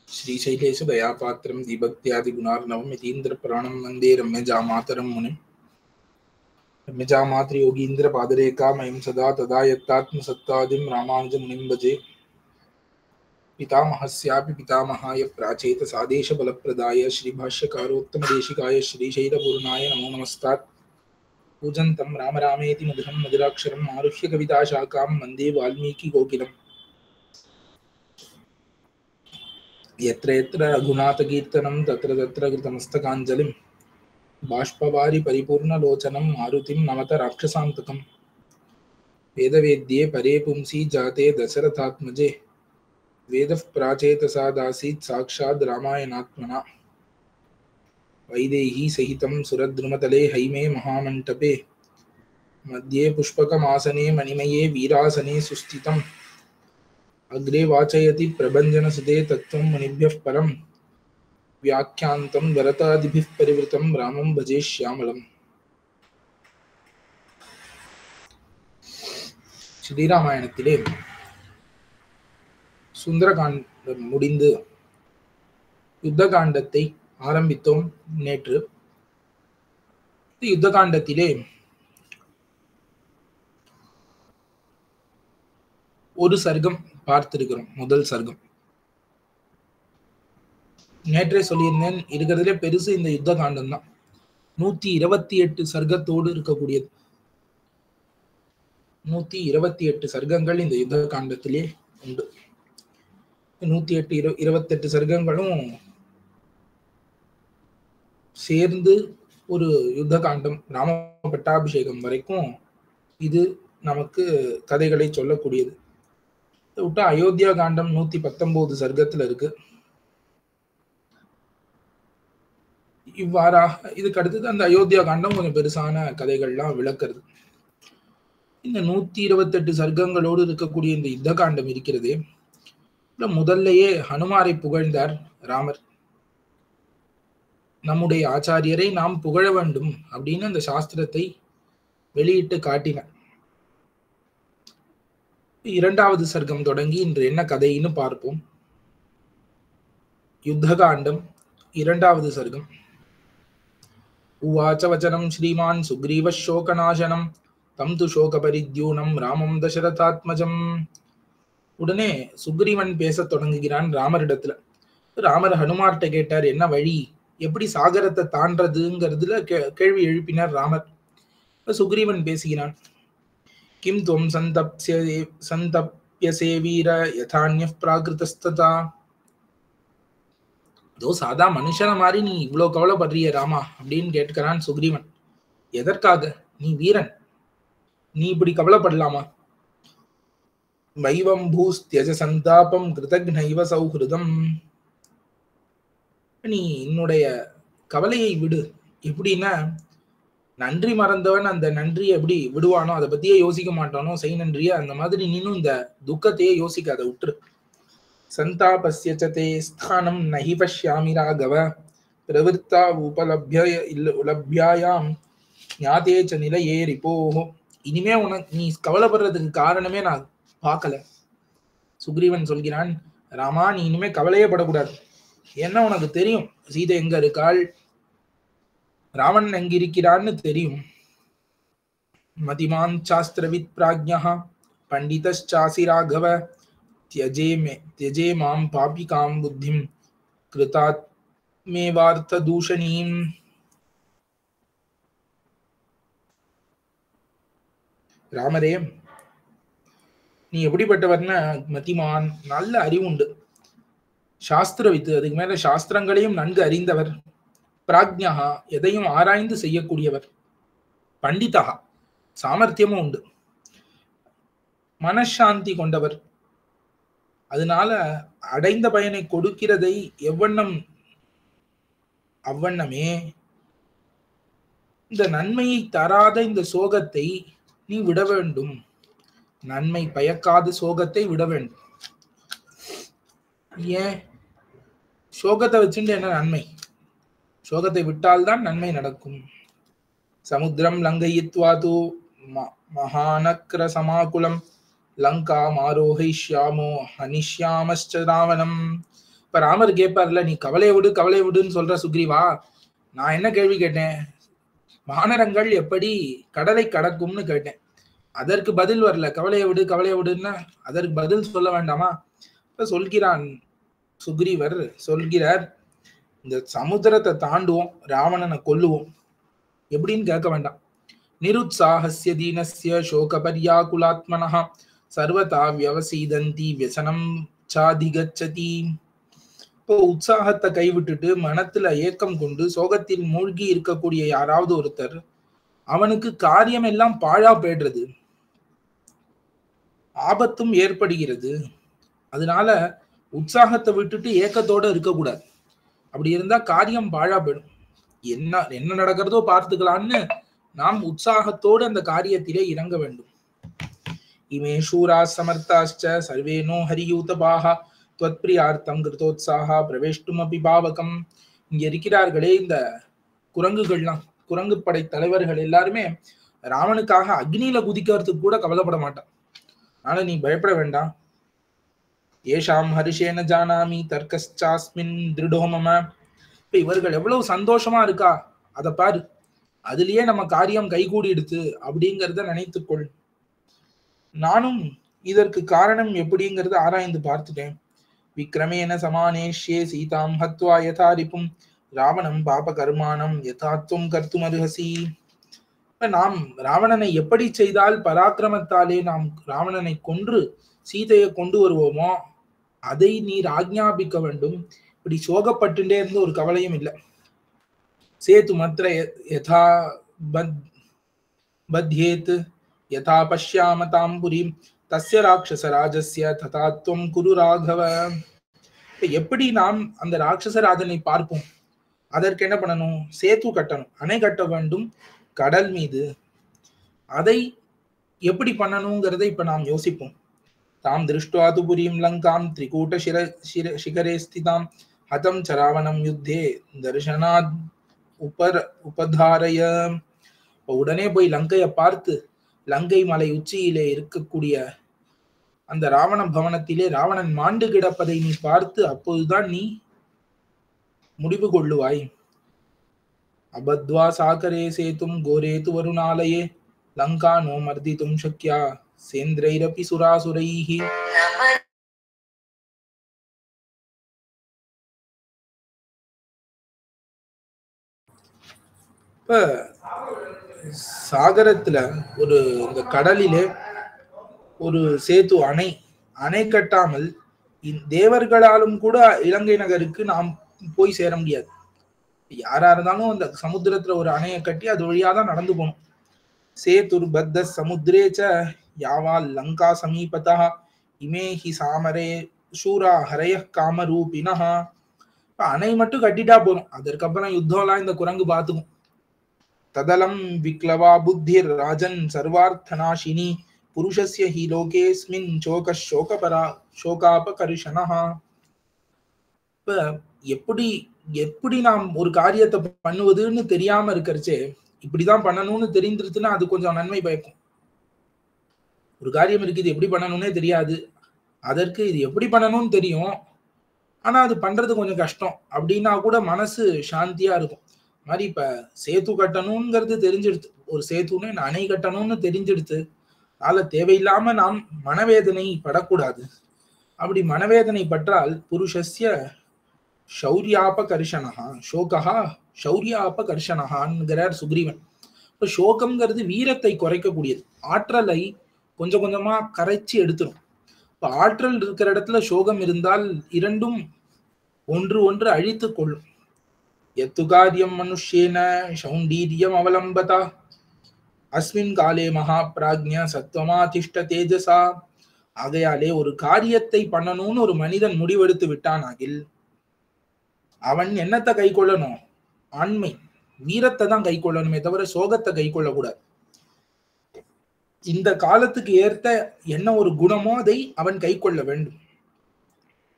श्रीशैलेश दयापात्रं दीभक्त्यादिगुणार्णवं यतीन्द्रप्राणं वन्दे रम्यजामातरं मुनिम् रम्यजामातृयोगीन्द्रपादरेखामयं सदा तदा यत्तात्मसत्तादिं रामानुजमुनिं भजे। पितामहस्यापि पितामहाय प्राचेतसादेशबलप्रदाय श्रीभाष्यकारोत्तमदेशिकाय श्रीशैलपूर्णाय नमो नमस्तात्। पूजन्तं राम रामेति मधुरं मधुराक्षरम् आरुह्य कविताशाखां वन्दे वाल्मीकिकोकिलम्। यत्र यत्र रघुनाथकीर्तनं तत्र तत्र कृतमस्तकाञ्जलिं बाष्पवारि परिपूर्णलोचनं मारुतिं नमत राक्षसान्तकम्। वेदवेद्ये परे पुंसि जाते दशरथात्मजे वेदः प्राचेतसादासीत् साक्षात् रामायणात्मना। वैदेही सहितं सुरद्रुमतले हैमे महामण्टपे मध्ये पुष्पकमासने मणिमये वीरासने सुस्थितम्। अग्रे वाचयति प्रभञ्जनसुते तत्त्वं मुनिभ्यः परं व्याख्यान्तं भरतादिभिः परिवृतं रामं भजे श्यामलम्. ஸ்ரீராமாயணத்திலே சுந்தரகாண்டம் முடிந்து யுத்த காண்டத்தை ஆரம்பித்தோம் நேற்று. யுத்த காண்டத்திலே ஒரு சர்க்கம் பார்த்திருக்கிறோம். முதல் சர்க்கம் நேற்றே சொல்லியிருந்தேன், இருக்கிறதுலே பெருசு இந்த யுத்த காண்டம் தான். 128 சர்க்கத்தோடு இருக்கக்கூடியது. 128 சர்க்கங்கள் இந்த யுத்த காண்டத்திலே உண்டு. 128 சர்க்கங்களும் சேர்ந்து ஒரு யுத்த காண்டம், ராம பட்டாபிஷேகம் வரைக்கும் இது நமக்கு கதைகளை சொல்லக்கூடியது. விட்டா அயோத்தியா காண்டம் 119 சர்க்கத்துல இருக்கு. இவ்வாறாக இதுக்கு அடுத்தது அந்த அயோத்தியா காண்டம் கொஞ்சம் பெருசான கதைகள்லாம் விளக்குறது. இந்த 128 சர்க்கங்களோடு இருக்கக்கூடிய இந்த யுத்த காண்டம் இருக்கிறதே, முதல்லையே ஹனுமாரை புகழ்ந்தார் ராமர். நம்முடைய ஆச்சாரியரை நாம் புகழ வேண்டும் அப்படின்னு அந்த சாஸ்திரத்தை வெளியிட்டு காட்டினார். இரண்டாவது சர்க்கம் தொடங்கி இன்று என்ன கதைன்னு பார்ப்போம். யுத்த காண்டம் இரண்டாவது சர்க்கம். உவாச்ச வச்சனம் ஸ்ரீமான் சுக்ரீவ சோகநாசனம் தம் து சோக பரித்யூனம் ராமம் தசரதாத்மஜம். உடனே சுக்ரீவன் பேச தொடங்குகிறான் ராமரிடத்துல. ராமர் ஹனுமார்ட்ட கேட்டார், என்ன வழி, எப்படி சாகரத்தை தாண்டதுங்கிறதுல கேள்வி எழுப்பினார் ராமர். சுக்ரீவன் பேசுகிறான். கிம் துவம் சந்தப்யசே வீர யதான்யः பிராகிருதஸ்ததா. இதோ சாதா மனுஷன மாதிரி நீ இவ்வளவு கவலைப்படுறிய ராமா அப்படின்னு கேட்கிறான் சுக்ரீவன். எதற்காக? நீ வீரன், நீ இப்படி கவலைப்படலாமா? வைவம் பூஸ்த்யஜ சந்தாபம் கிருதக்னைவ சௌஹிருதம். நீ என்னுடைய கவலையை விடு. எப்படின்னா, நன்றி மறந்தவன் அந்த நன்றியை எப்படி விடுவானோ, அதை பத்தியே யோசிக்க மாட்டானோ செய் நன்றிய, அந்த மாதிரி நீனும் இந்த துக்கத்தையே யோசிக்காத, விட்டுரு. சந்தாபஸ்ய ச தே ஸ்தானம் நஹி பஷ்யாமி ராகவ பிரவிர்த்தா உபலப்யாயாம் ஞாதே ச நிலையே ரிபோஹோ. இனிமே உனக்கு நீ கவலைப்படுறதுக்கு காரணமே நான் பார்க்கல. சுக்ரீவன் சொல்கிறான், ராமா நீ இனிமே கவலையே படக்கூடாது. ஏன்னா உனக்கு தெரியும் சீதை எங்க இருக்காள், ராவன் எங்க இருக்கிறான்னு தெரியும். மதிமான் சாஸ்திரவித் பிராஜ்ஞா பண்டிதச்சாசி ராகவ தியஜே மாம் பாபிகாம் புத்திம் கிருதாத்மேவார்த்த தூஷணீம். ராமரே, நீ எப்படிப்பட்டவர்னா, மதிமான், நல்ல அறிவுண்டு, சாஸ்திரவித்து, அதுக்கு மேல சாஸ்திரங்களையும் நன்கு அறிந்தவர், பிராஜ்ஞா, எதையும் ஆராய்ந்து செய்யக்கூடியவர், பண்டிதா, சாமர்த்தியமும் உண்டு, மனசாந்தி கொண்டவர். அதனால அடைந்த பயனை கொடுக்கிறதை எவ்வண்ணம் அவ்வண்ணமே இந்த நன்மையை தராத இந்த சோகத்தை நீ விட வேண்டும். நன்மை பயக்காத சோகத்தை விட வேண்டும். ஏன்? சோகத்தை வச்சுட்டு என்ன நன்மை? சோகத்தை விட்டால்தான் நன்மை நடக்கும். சமுத்திரம் லங்கயித்வாது மகாநக்ர சமாகுலம் லங்கா மாரோஹைஷ்யாமோ ஹனிஷ்யாமஸ்ச ராவணம் இப்ப ராமர் கேட்பார்ல, நீ கவலையை விடுன்னு சொல்ற சுக்ரீவா, நான் என்ன கேள்வி கேட்டேன்? வானரங்கள் எப்படி கடலை கடக்கும்னு கேட்டேன். அதற்கு பதில் வரல. கவலையை விடுன்னா அதற்கு பதில் சொல்ல வேண்டாமா? இப்ப சொல்கிறான் சுக்ரீவர் சொல்கிறார், இந்த சமுத்திரத்தை தாண்டுவோம், ராவணனை கொல்லுவோம், எப்படின்னு கேட்க வேண்டாம். நிருத்சாஹஸ்ய தீனஸ்ய சோகபர்யாகுலாத்மனஹ சர்வதா வியவசீதந்தி வியசனம் சாதிகச்சதி. இப்போ உற்சாகத்தை கைவிட்டுட்டு மனத்துல ஏக்கம் கொண்டு சோகத்தில் மூழ்கி இருக்கக்கூடிய யாராவது ஒருத்தர், அவனுக்கு காரியம் எல்லாம் பாழா போயிடுறது, ஆபத்தும் ஏற்படுகிறது. அதனால உற்சாகத்தை விட்டுட்டு ஏக்கத்தோட இருக்கக்கூடாது. அப்படி இருந்தா காரியம் பாழா போயிடும். என்ன நடக்கிறதோ பார்த்துக்கலான்னு நாம் உற்சாகத்தோடு அந்த காரியத்திலே இறங்க வேண்டும். இமே சூரா சமர்த்தாச்ச சர்வேனோ ஹரியூதபாக துவத்பிரியார்த்தம் கிருதோத்சாகா பிரவேஷ்டும் அபி பாவகம். இங்க இருக்கிறார்களே இந்த குரங்குகள்லாம், குரங்கு படை தலைவர்கள் எல்லாருமே ராவனுக்காக அக்னியில குதிக்கிறதுக்கு கூட கவலைப்பட மாட்டான். ஆனா நீ பயப்பட வேண்டாம். ஏஷாம் ஹரிஷேன ஜானாமி தர்க்கஸ்சாஸ்மின் திருடோமம. இப்ப இவர்கள் எவ்வளவு சந்தோஷமா இருக்கா அதை பாரு, அதுலயே நம்ம காரியம் கைகூடிடுத்து அப்படிங்கிறத நினைத்துக்கொள். நானும் இதற்கு காரணம் எப்படிங்கிறத ஆராய்ந்து பார்த்துட்டேன். விக்ரமேன சமானேஷ்யே சீதாம் ஹத்வா யதா ரிபும் ராவணம் பாப கர்மானம் யதாத்வம் கர்த்தும் அருஹசி. நாம் ராவணனை எப்படி செய்தால் பராக்கிரமத்தாலே நாம் ராவணனை கொன்று சீதையை கொண்டு வருவோமோ அதை நீர் ஆக்ஞாபிக்க வேண்டும். இப்படி சோகப்பட்டுட்டே இருந்து ஒரு கவலையும் இல்லை. சேது மத்ர யதா பத்யேத் யதா பஷ்யாம தாம்புரீம் தஸ்ய ராட்சச ராஜஸ்ய ததாத்வம் குரு ராகவ. எப்படி நாம் அந்த ராட்சசராஜனை பார்ப்போம்? அதற்கு என்ன பண்ணணும்? சேது கட்டணும், அணை கட்ட வேண்டும் கடல் மீது. அதை எப்படி பண்ணணுங்கிறத இப்ப நாம் யோசிப்போம். தாம் திருஷ்டுவா து புரீம் லங்காம் திரிகூட சிகரே ஸ்திதாம் ஹதம் சராவணம் யுத்தே தர்ஷனாத் உபதாரய. உடனே போய் லங்கையை பார்த்து, லங்கை மலை உச்சியிலே இருக்கக்கூடிய அந்த ராவண பவனத்திலே ராவணன் மாண்டு கிடப்பதை நீ பார்த்து அப்போதுதான் நீ முடிவு கொள்ளுவாய். அபத்வா சாகரே சேதும் கோரேது வருணாலயே லங்கா நோ மர்திதும் சக்யா சேந்திரைரபி சுராசுரைஹி. இப்ப சாகரத்துல ஒரு இந்த கடலிலே ஒரு சேது அணை கட்டாமல் தேவர்களாலும் கூட இலங்கை நகருக்கு நாம் போய் சேர முடியாது. யாரா இருந்தாலும் அந்த சமுத்திரத்துல ஒரு அணையை கட்டி அது வழியாதான் நடந்து போகணும். சேதுர் பத்த சமுத்திரேச்ச யாவால் லங்கா சமீபதா இமே ஹி சாமரே சூரா ஹரய காமரூபினஹா. அணை மட்டும் கட்டிட்டா போதும், அதற்கப்புறம் யுத்தம்லாம் இந்த குரங்கு பார்த்துக்கும். ததலம் விக்லவா புத்திர் ராஜன் சர்வார்த்தநாசினி புருஷஸ்ய ஹி லோகேஸ்மின் சோக சோகாபகர்ஷணஹா. இப்ப எப்படி நாம் ஒரு காரியத்தை பண்ணுவதுன்னு தெரியாம இருக்கிறச்சே, இப்படிதான் பண்ணணும்னு தெரிஞ்சிருச்சுன்னா அது கொஞ்சம் நன்மை பயக்கும். ஒரு காரியம் இருக்கு, இது எப்படி பண்ணணும்னே தெரியாது, அதற்கு இது எப்படி பண்ணணும்னு தெரியும், ஆனா அது பண்றது கொஞ்சம் கஷ்டம் அப்படின்னா கூட மனசு சாந்தியா இருக்கும். மாதிரி இப்ப சேத்து கட்டணுங்கிறது தெரிஞ்சிடுது, ஒரு சேத்துன்னு அணை கட்டணும்னு தெரிஞ்சிடுது, அதனால தேவையில்லாம நாம் மனவேதனை படக்கூடாது. அப்படி மனவேதனை பற்றால் புருஷஸ்ய ஷௌரியாபகர்ஷணஹா சோகஹா ஷௌரியாபகர்ஷணஹான்கிறார் சுக்ரீவன். இப்ப சோகம்ங்கிறது வீரத்தை குறைக்கக்கூடியது, ஆற்றலை கொஞ்சம் கொஞ்சமா கரைச்சி எடுத்துரும். இப்ப ஆற்றல் இருக்கிற இடத்துல சோகம் இருந்தால் இரண்டும் ஒன்று அழித்து கொள்ளும். எத்து காரியம் மனுஷ்யேன சௌண்டீரியம் அவலம்பதா அஸ்மின் காலே மகா பிராக்ஞ சத்வமாதிஷ்ட தேஜசா. ஆகையாலே ஒரு காரியத்தை பண்ணணும்னு ஒரு மனிதன் முடிவெடுத்து விட்டானாகில் அவன் என்னத்தை கை கொள்ளணும்? ஆண்மை, வீரத்தை தான் கை கொள்ளணுமே தவிர சோகத்தை கை கொள்ளக்கூடாது. இந்த காலத்துக்கு ஏற்ற என்ன ஒரு குணமோ அதை அவன் கை கொள்ள வேண்டும்.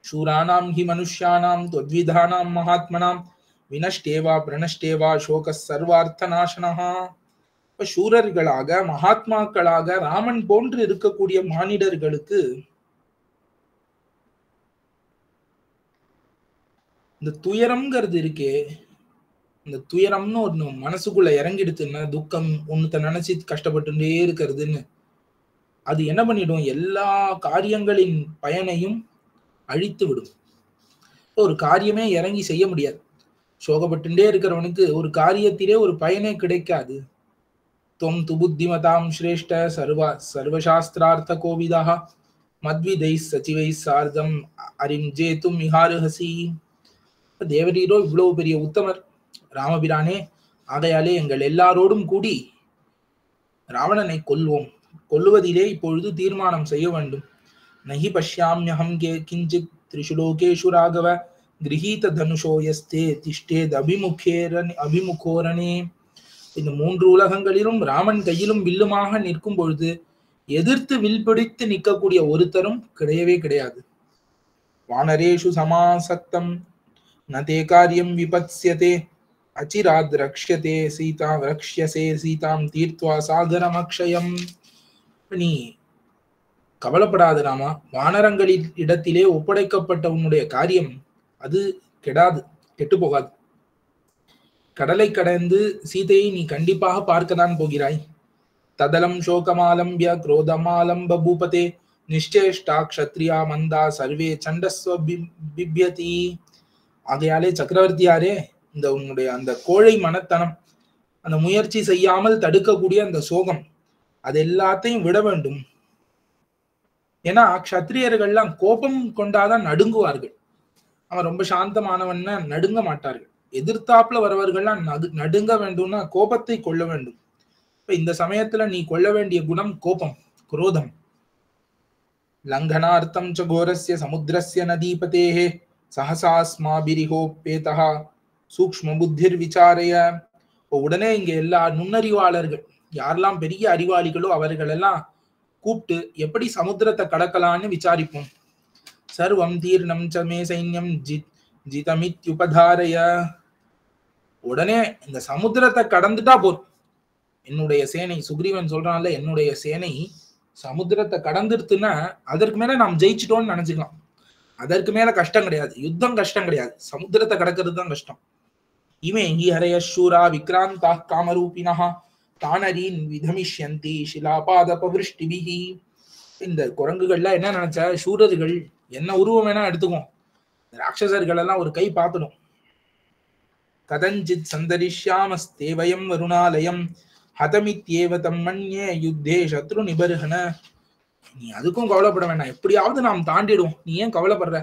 சூரானாம் ஹி மனுஷ்யானாம் தொத்விதானாம் மகாத்மனாம் வினஷ்டேவா பிரணஷ்டேவா சோக சர்வார்த்த நாசனஹா. இப்ப சூரர்களாக மகாத்மாக்களாக ராமன் போன்று இருக்கக்கூடிய மானிடர்களுக்கு இந்த துயரம்ங்கிறது இருக்கே, இந்த துயரம்னு ஒண்ணு மனசுக்குள்ள இறங்கிடுச்சுன்னா, துக்கம் ஒண்ணுத்த நினைச்சு கஷ்டப்பட்டுட்டே இருக்கிறதுன்னு, அது என்ன பண்ணிடும்? எல்லா காரியங்களின் பயனையும் அழித்து விடும். ஒரு காரியமே இறங்கி செய்ய முடியாது. சோகப்பட்டுட்டே இருக்கிறவனுக்கு ஒரு காரியத்திலே ஒரு பயனே கிடைக்காது. त्वं तु बुद्धिमतां श्रेष्ठ सर्वशास्त्रार्थ कोविदः मद्विदैः सचिवैः सार्धम् அறிஞ்சேத்தும் மிகாருஹசி. தேவரீரோ இவ்வளவு பெரிய உத்தமர் ராமபிரானே, ஆகையாலே எங்கள் எல்லாரோடும் கூடி ராவணனை கொல்வோம். கொல்லுவதிலே இப்பொழுது தீர்மானம் செய்ய வேண்டும். நஹி பஷ்யாம்யஹம் கிஞ்சித் த்ரிஷு லோகேஷு ராகவ கிரஹீத தனுஷோ யஸ்தே திஷ்டேத் அபிமுகோரணே. இந்த 3 உலகங்களிலும் ராமன் கையிலும் வில்லுமாக நிற்கும் பொழுது எதிர்த்து வில் பிடித்து நிற்கக்கூடிய ஒருத்தரும் கிடையவே கிடையாது. வானரேஷு சமாசக்தம் நதே காரியம் விபத்ஸ்யதே அச்சிராத் ரக்ஷ்யதே சீதா ரக்ஷ்யசே சீதாம் தீர்த்வா சாகரம் அக்ஷயம். நீ கவலைப்படாத ராமா, வானரங்களின் இடத்திலே ஒப்படைக்கப்பட்ட உன்னுடைய காரியம் அது கெடாது, கெட்டு போகாது. கடலை கடந்து சீதையை நீ கண்டிப்பாக பார்க்கத்தான் போகிறாய். ததலம் சோகமாலம்பிய குரோதமாலம்ப பூபதே நிஷ்சேஷ்டா க்ஷத்ரியா மந்தா சர்வே சண்டஸ்வ பிப்யதி. ஆகையாலே சக்கரவர்த்தியாரே, இந்த உன்னுடைய அந்த கோழை மனத்தனம், அந்த முயற்சி செய்யாமல் தடுக்கக்கூடிய அந்த சோகம், அது எல்லாத்தையும் விட வேண்டும். ஏன்னா க்ஷத்ரியர்கள்லாம் கோபம் கொண்டாதான் நடுங்குவார்கள். அவன் ரொம்ப சாந்தமானவன்னா நடுங்க மாட்டார்கள். எதிர்த்தாப்புல வரவர்கள்லாம் நடுங்க வேண்டும்னா கோபத்தை கொள்ள வேண்டும். இப்ப இந்த சமயத்துல நீ கொள்ள வேண்டிய குணம் கோபம், குரோதம். லங்கனார்த்தம் ச கோரஸ்ய சமுத்திரஸ்ய நதீபதேஹே சஹசாஸ்மாபிரிஹோபேதஹ சூக்ஷ்ம புத்திர் விசாரய. உடனே இங்க எல்லா நுண்ணறிவாளர்கள் யாரெல்லாம் பெரிய அறிவாளிகளோ அவர்கள் எல்லாம் கூப்பிட்டு எப்படி சமுத்திரத்தை கடக்கலான்னு விசாரிப்போம். சர்வம் தீர்ணம் ச மே சைன்யம் ஜிதமித்யுபதாரய. உடனே இந்த சமுத்திரத்தை கடந்துட்டா போதும், என்னுடைய சேனை, சுக்ரீவன் சொல்றான்ல, என்னுடைய சேனை சமுத்திரத்தை கடந்துருத்துன்னா அதற்கு மேல நாம் ஜெயிச்சிட்டோம்னு நினைச்சுக்கலாம். அதற்கு மேல கஷ்டம் கிடையாது, யுத்தம் கஷ்டம் கிடையாது, சமுத்திரத்தை கடக்கிறது தான் கஷ்டம். இமே ஹி ஹரய சூரா விக்ராந்தா காமரூபினஹா தானரீன் விதமிஷ்யந்தி ஷிலாபாத பவிருஷ்டிபிஹி. இந்த குரங்குகள்லாம் என்ன நினைச்சா, சூரர்கள் என்ன உருவம் வேணா எடுத்துக்கும், ராட்சசர்கள் எல்லாம் ஒரு கை பார்த்துடும். கதஞ்சித் சந்தரிஷ்யாமஸ்தே வயம் வருணாலயம் ஹதமித்யேவ தம் மன்யே யுத்தே சத்ரு நிபர்ஹன. நீ அதுக்கும் கவலைப்பட வேண்டாம், எப்படியாவது நாம் தாண்டிடுவோம், நீ ஏன் கவலைப்படுற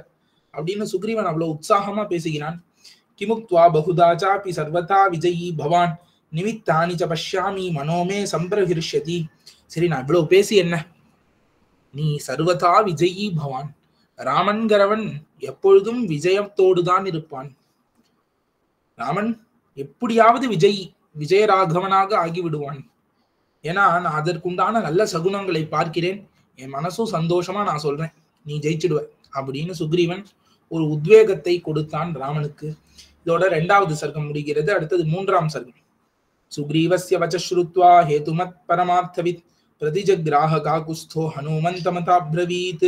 அப்படின்னு சுக்ரீவன் அவ்வளவு உற்சாகமா பேசுகிறான். கிமுக்த்வா பகுதாச்சாபி சர்வதா விஜயி பவான் நிமித்தானி ச பஷ்யாமி மனோமே சம்பிரஹிருஷ்யதி. சரி, நான் இவ்வளவு பேசி என்ன, நீ சர்வதா விஜயி பவான், ராமன்கிறவன் எப்பொழுதும் விஜயத்தோடுதான் இருப்பான். ராமன் எப்படியாவது விஜயராகவனாக ஆகிவிடுவான். ஏன்னா நான் அதற்குண்டான நல்ல சகுனங்களை பார்க்கிறேன், என் மனசும் சந்தோஷமா நான் சொல்றேன், நீ ஜெயிச்சிடுவ அப்படின்னு சுக்ரீவன் ஒரு உத்வேகத்தை கொடுத்தான் ராமனுக்கு. இதோட 2வது சர்க்கம் முடிகிறது. அடுத்தது 3ஆம் சர்க்கம். சுக்ரீவஸ்ய வச்ச்ருத்வா ஹேதுமத் பரமார்த்தவித் பிரதிஜக்ராஹ காகுஸ்தோ ஹனுமந்தமதாப்ரவீத்.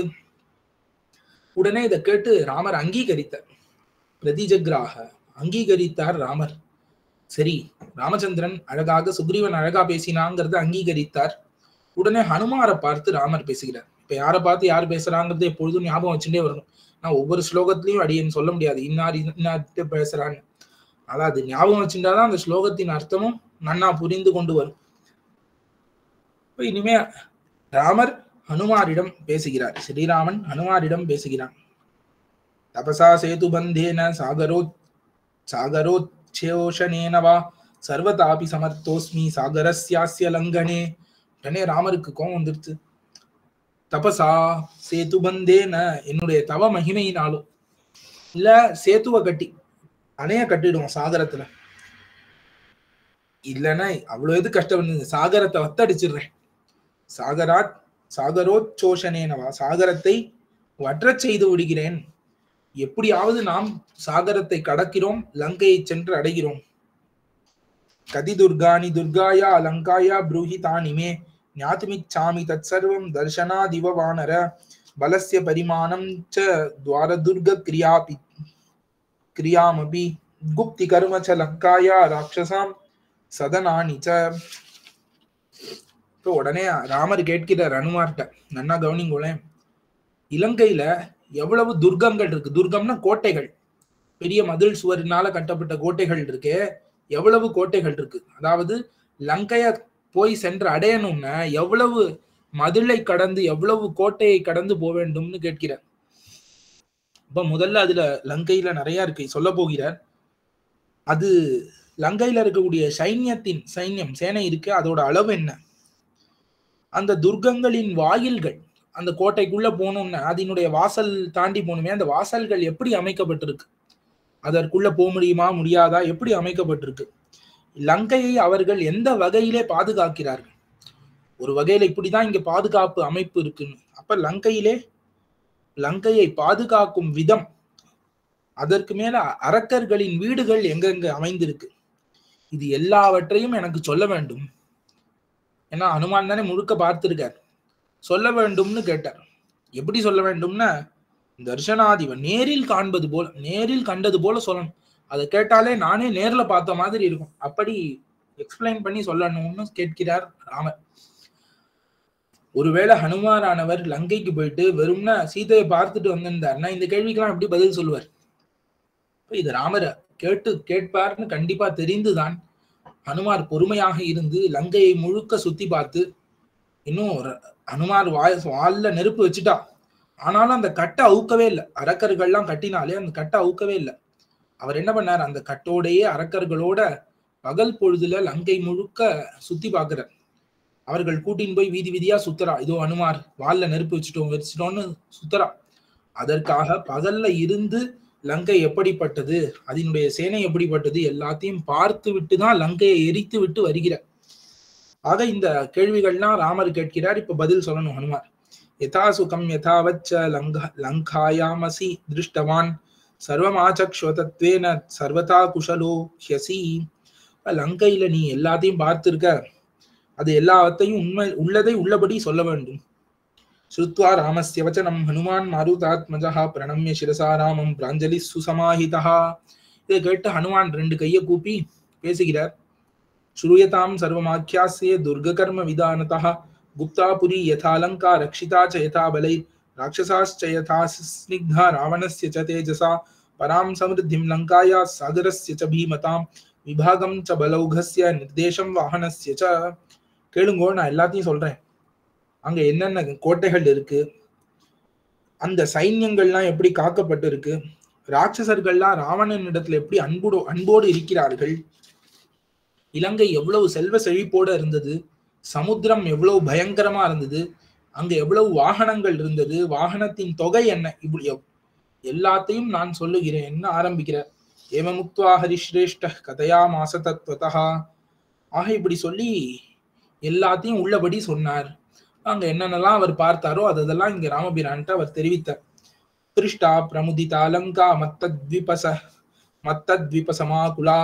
உடனே இதை கேட்டு ராமர் அங்கீகரித்தார். பிரதிஜக்ராஹ, அங்கீகரித்தார் ராமர். சரி, ராமச்சந்திரன் அழகாக, சுக்ரீவன் அழகா பேசினாங்கிறத அங்கீகரித்தார். உடனே ஹனுமாரை பார்த்து ராமர் பேசுகிறார். இப்ப யாரை பார்த்து யார் பேசுறாங்கிறது எப்பொழுதும் ஞாபகம் வச்சுட்டே வரணும். நான் ஒவ்வொரு ஸ்லோகத்திலையும் அடியேன்னு சொல்ல முடியாது இன்னார்ட்டு பேசுறான்னு. அதான் அது ஞாபகம் வச்சுட்டாதான் அந்த ஸ்லோகத்தின் அர்த்தமும் நன்னா புரிந்து கொண்டு வரும். இனிமே ராமர் ஹனுமாரிடம் பேசுகிறார். ஸ்ரீராமன் ஹனுமாரிடம் பேசுகிறான். தபசா சேது பந்தேன சாகரோச்சேனேன வா சர்வதாபி சமர்த்தோஸ்மி சாகரஸ்யாஸ்ய லங்கனே. உடனே ராமருக்கு கோபம் வந்துருச்சு. தபசா சேது பந்தேன, என்னுடைய தவ மகிமையினாலும், இல்ல சேத்துவ கட்டி அணைய கட்டிடுவோம் சாகரத்துல, இல்லைன்னா அவ்வளவு எது கஷ்டம், சாகரத்தை வத்தடிச்சிடுறேன். சாகரோச்சோஷனேனவா, சாகரத்தை வற்றச் செய்து விடுகிறேன். எப்படியாவது நாம் சாகரத்தை கடக்கிறோம், லங்கையை சென்று அடைகிறோம். கதி துர்காணி துர்காயா லங்காயா ப்ரூஹி தானிமே ஞாத்துமிச்சாமி தத் சர்வம் தர்ஷனாதிவ வானர பலஸ்ய பரிமாணம் ச துவார துர்க கிரியாமபி குப்தி கர்மச்ச லங்காயா ராட்சசாம் சதனானிச்ச. இப்போ உடனே ராமர் கேட்கிறார் அனுமார்ட்ட, நன்னா கவனிங்கோளேன், இலங்கையில எவ்வளவு துர்க்கங்கள் இருக்கு. துர்க்கம்னா கோட்டைகள், பெரிய மதில் சுவரினால கட்டப்பட்ட கோட்டைகள் இருக்கு. எவ்வளவு கோட்டைகள் இருக்கு, அதாவது லங்கைய போய் சென்று அடையணும்னா எவ்வளவு மதிலை கடந்து எவ்வளவு கோட்டையை கடந்து போக வேண்டும்னு கேட்கிறார். இப்ப முதல்ல அதுல லங்கையில நிறைய இருக்கு சொல்ல போகிறார். அது லங்கையில இருக்கக்கூடிய சைன்யம் சேனை இருக்கு, அதோட அளவு என்ன, அந்த துர்க்கங்களின் வாயில்கள், அந்த கோட்டைக்குள்ள போகணும்னா அதனுடைய வாசல் தாண்டி போகணுமே, அந்த வாசல்கள் எப்படி அமைக்கப்பட்டிருக்கு, அதற்குள்ள போக முடியுமா முடியாதா, எப்படி அமைக்கப்பட்டிருக்கு, லங்கையை அவர்கள் எந்த வகையிலே பாதுகாக்கிறார்கள், ஒரு வகையில இப்படிதான் இங்க பாதுகாப்பு அமைப்பு இருக்குன்னு. அப்ப லங்கையை பாதுகாக்கும் விதம், அதற்கு மேல அரக்கர்களின் வீடுகள் எங்கெங்க அமைந்திருக்கு, இது எல்லாவற்றையும் எனக்கு சொல்ல வேண்டும். ஏன்னா அனுமான் தானே முழுக்க பார்த்திருக்கார், சொல்ல வேண்டும்னு கேட்டார். எப்படி சொல்ல வேண்டும்னா தர்ஷனாதிபன் நேரில் காண்பது போல, நேரில் கண்டது போல சொல்லணும். அதை கேட்டாலே நானே நேர்ல பார்த்த மாதிரி இருக்கும், அப்படி எக்ஸ்பிளைன் பண்ணி சொல்லணும்னு கேட்கிறார் ராமர். ஒருவேளை ஹனுமாரானவர் லங்கைக்கு போயிட்டு வெறும்னா சீதையை பார்த்துட்டு வந்திருந்தாருன்னா இந்த கேள்விக்கெல்லாம் எப்படி பதில் சொல்லுவார்? இது ராமரை கேட்பார்னு கண்டிப்பா தெரிந்துதான் ஹனுமார் பொறுமையாக இருந்து லங்கையை முழுக்க சுத்தி பார்த்து, இன்னும் ஹனுமார் வால்ல நெருப்பு வச்சுட்டா, ஆனாலும் அந்த கட்டை அவுக்கவே இல்லை. அரக்கர்கள்லாம் கட்டினாலே அந்த கட்டை அவுக்கவே இல்லை. அவர் என்ன பண்ணார், அந்த கட்டோடையே அரக்கர்களோட பகல் பொழுதுல லங்கை முழுக்க சுத்தி பார்க்கிறார். அவர்கள் கூட்டின்னு போய் வீதி வீதியா சுத்தரா, இதோ அனுமார் வால்ல நெருப்பு வச்சுட்டோம்னு சுத்தரா. அதற்காக பகல்ல இருந்து லங்கை எப்படிப்பட்டது, அதனுடைய சேனை எப்படிப்பட்டது எல்லாத்தையும் பார்த்து விட்டுதான் லங்கையை எரித்து விட்டு வருகிறார். ஆக இந்த கேள்விகள்லாம் ராமர் கேட்கிறார். இப்ப பதில் சொல்லணும் ஹனுமார். யதா சுகம் யதாவச்ச லங்காயாமசி திருஷ்டவான் சர்வமாச்சக்ஷோதத்வேன சர்வதா குஷலோ ஹ்யசி. லங்கையில நீ எல்லாத்தையும் பார்த்திருக்க, அது எல்லாத்தையும் உள்ளதை உள்ளபடி சொல்ல வேண்டும். ஸ்ருத்வா ராமஸ்ய வச்சனம் ஹனுமான் மாருதாத்மஜா பிரணம்ய சிரசா ராமம் பிராஞ்சலி சுசமாஹிதா. இதை கேட்டு ஹனுமான் 2 கையை கூப்பி பேசுகிறார். ஸ்ரூயதாம் சர்வமாக்கியாஸ்ய துர்ககர்ம விதானதா குப்தாபுரி யதாலங்கா ரக்ஷிதா ச யதா பலை ராட்சசாஸ்ச யதா ஸ்னிக்தா ராவணஸ்ய ச தேஜசா பராம் சமிருத்திம் லங்காயா சாகரஸ்ய ச பீமதாம் விபாகம் ச பலௌகஸ்ய நிர்தேசம் வாகனஸ்ய ச. கேளுங்கோ, நான் எல்லாத்தையும் சொல்றேன். அங்க என்னென்ன கோட்டைகள் இருக்கு, அந்த சைன்யங்கள்லாம் எப்படி காக்கப்பட்டு இருக்கு, ராட்சசர்கள்லாம் ராவணன் இடத்துல எப்படி அன்போடு இருக்கிறார்கள், இலங்கை எவ்வளவு செல்வ செழிப்போட இருந்தது, சமுத்திரம் எவ்வளவு பயங்கரமா இருந்தது, அங்க எவ்வளவு வாகனங்கள் இருந்தது, வாகனத்தின் தொகை என்ன, இப்படி எல்லாத்தையும் நான் சொல்லுகிறேன் ஆரம்பிக்கிறார். ஏவமுக்த்வா ஹரிஸ்ரேஷ்ட கதையா மாச தத்வதா. ஆக இப்படி சொல்லி எல்லாத்தையும் உள்ளபடி சொன்னார். அங்க என்னென்னலாம் அவர் பார்த்தாரோ அதெல்லாம் இங்க ராமபிரான்ட்டு அவர் தெரிவித்தார். திருஷ்டா பிரமுதிதா லங்கா மத்தத்விப சமாகுலா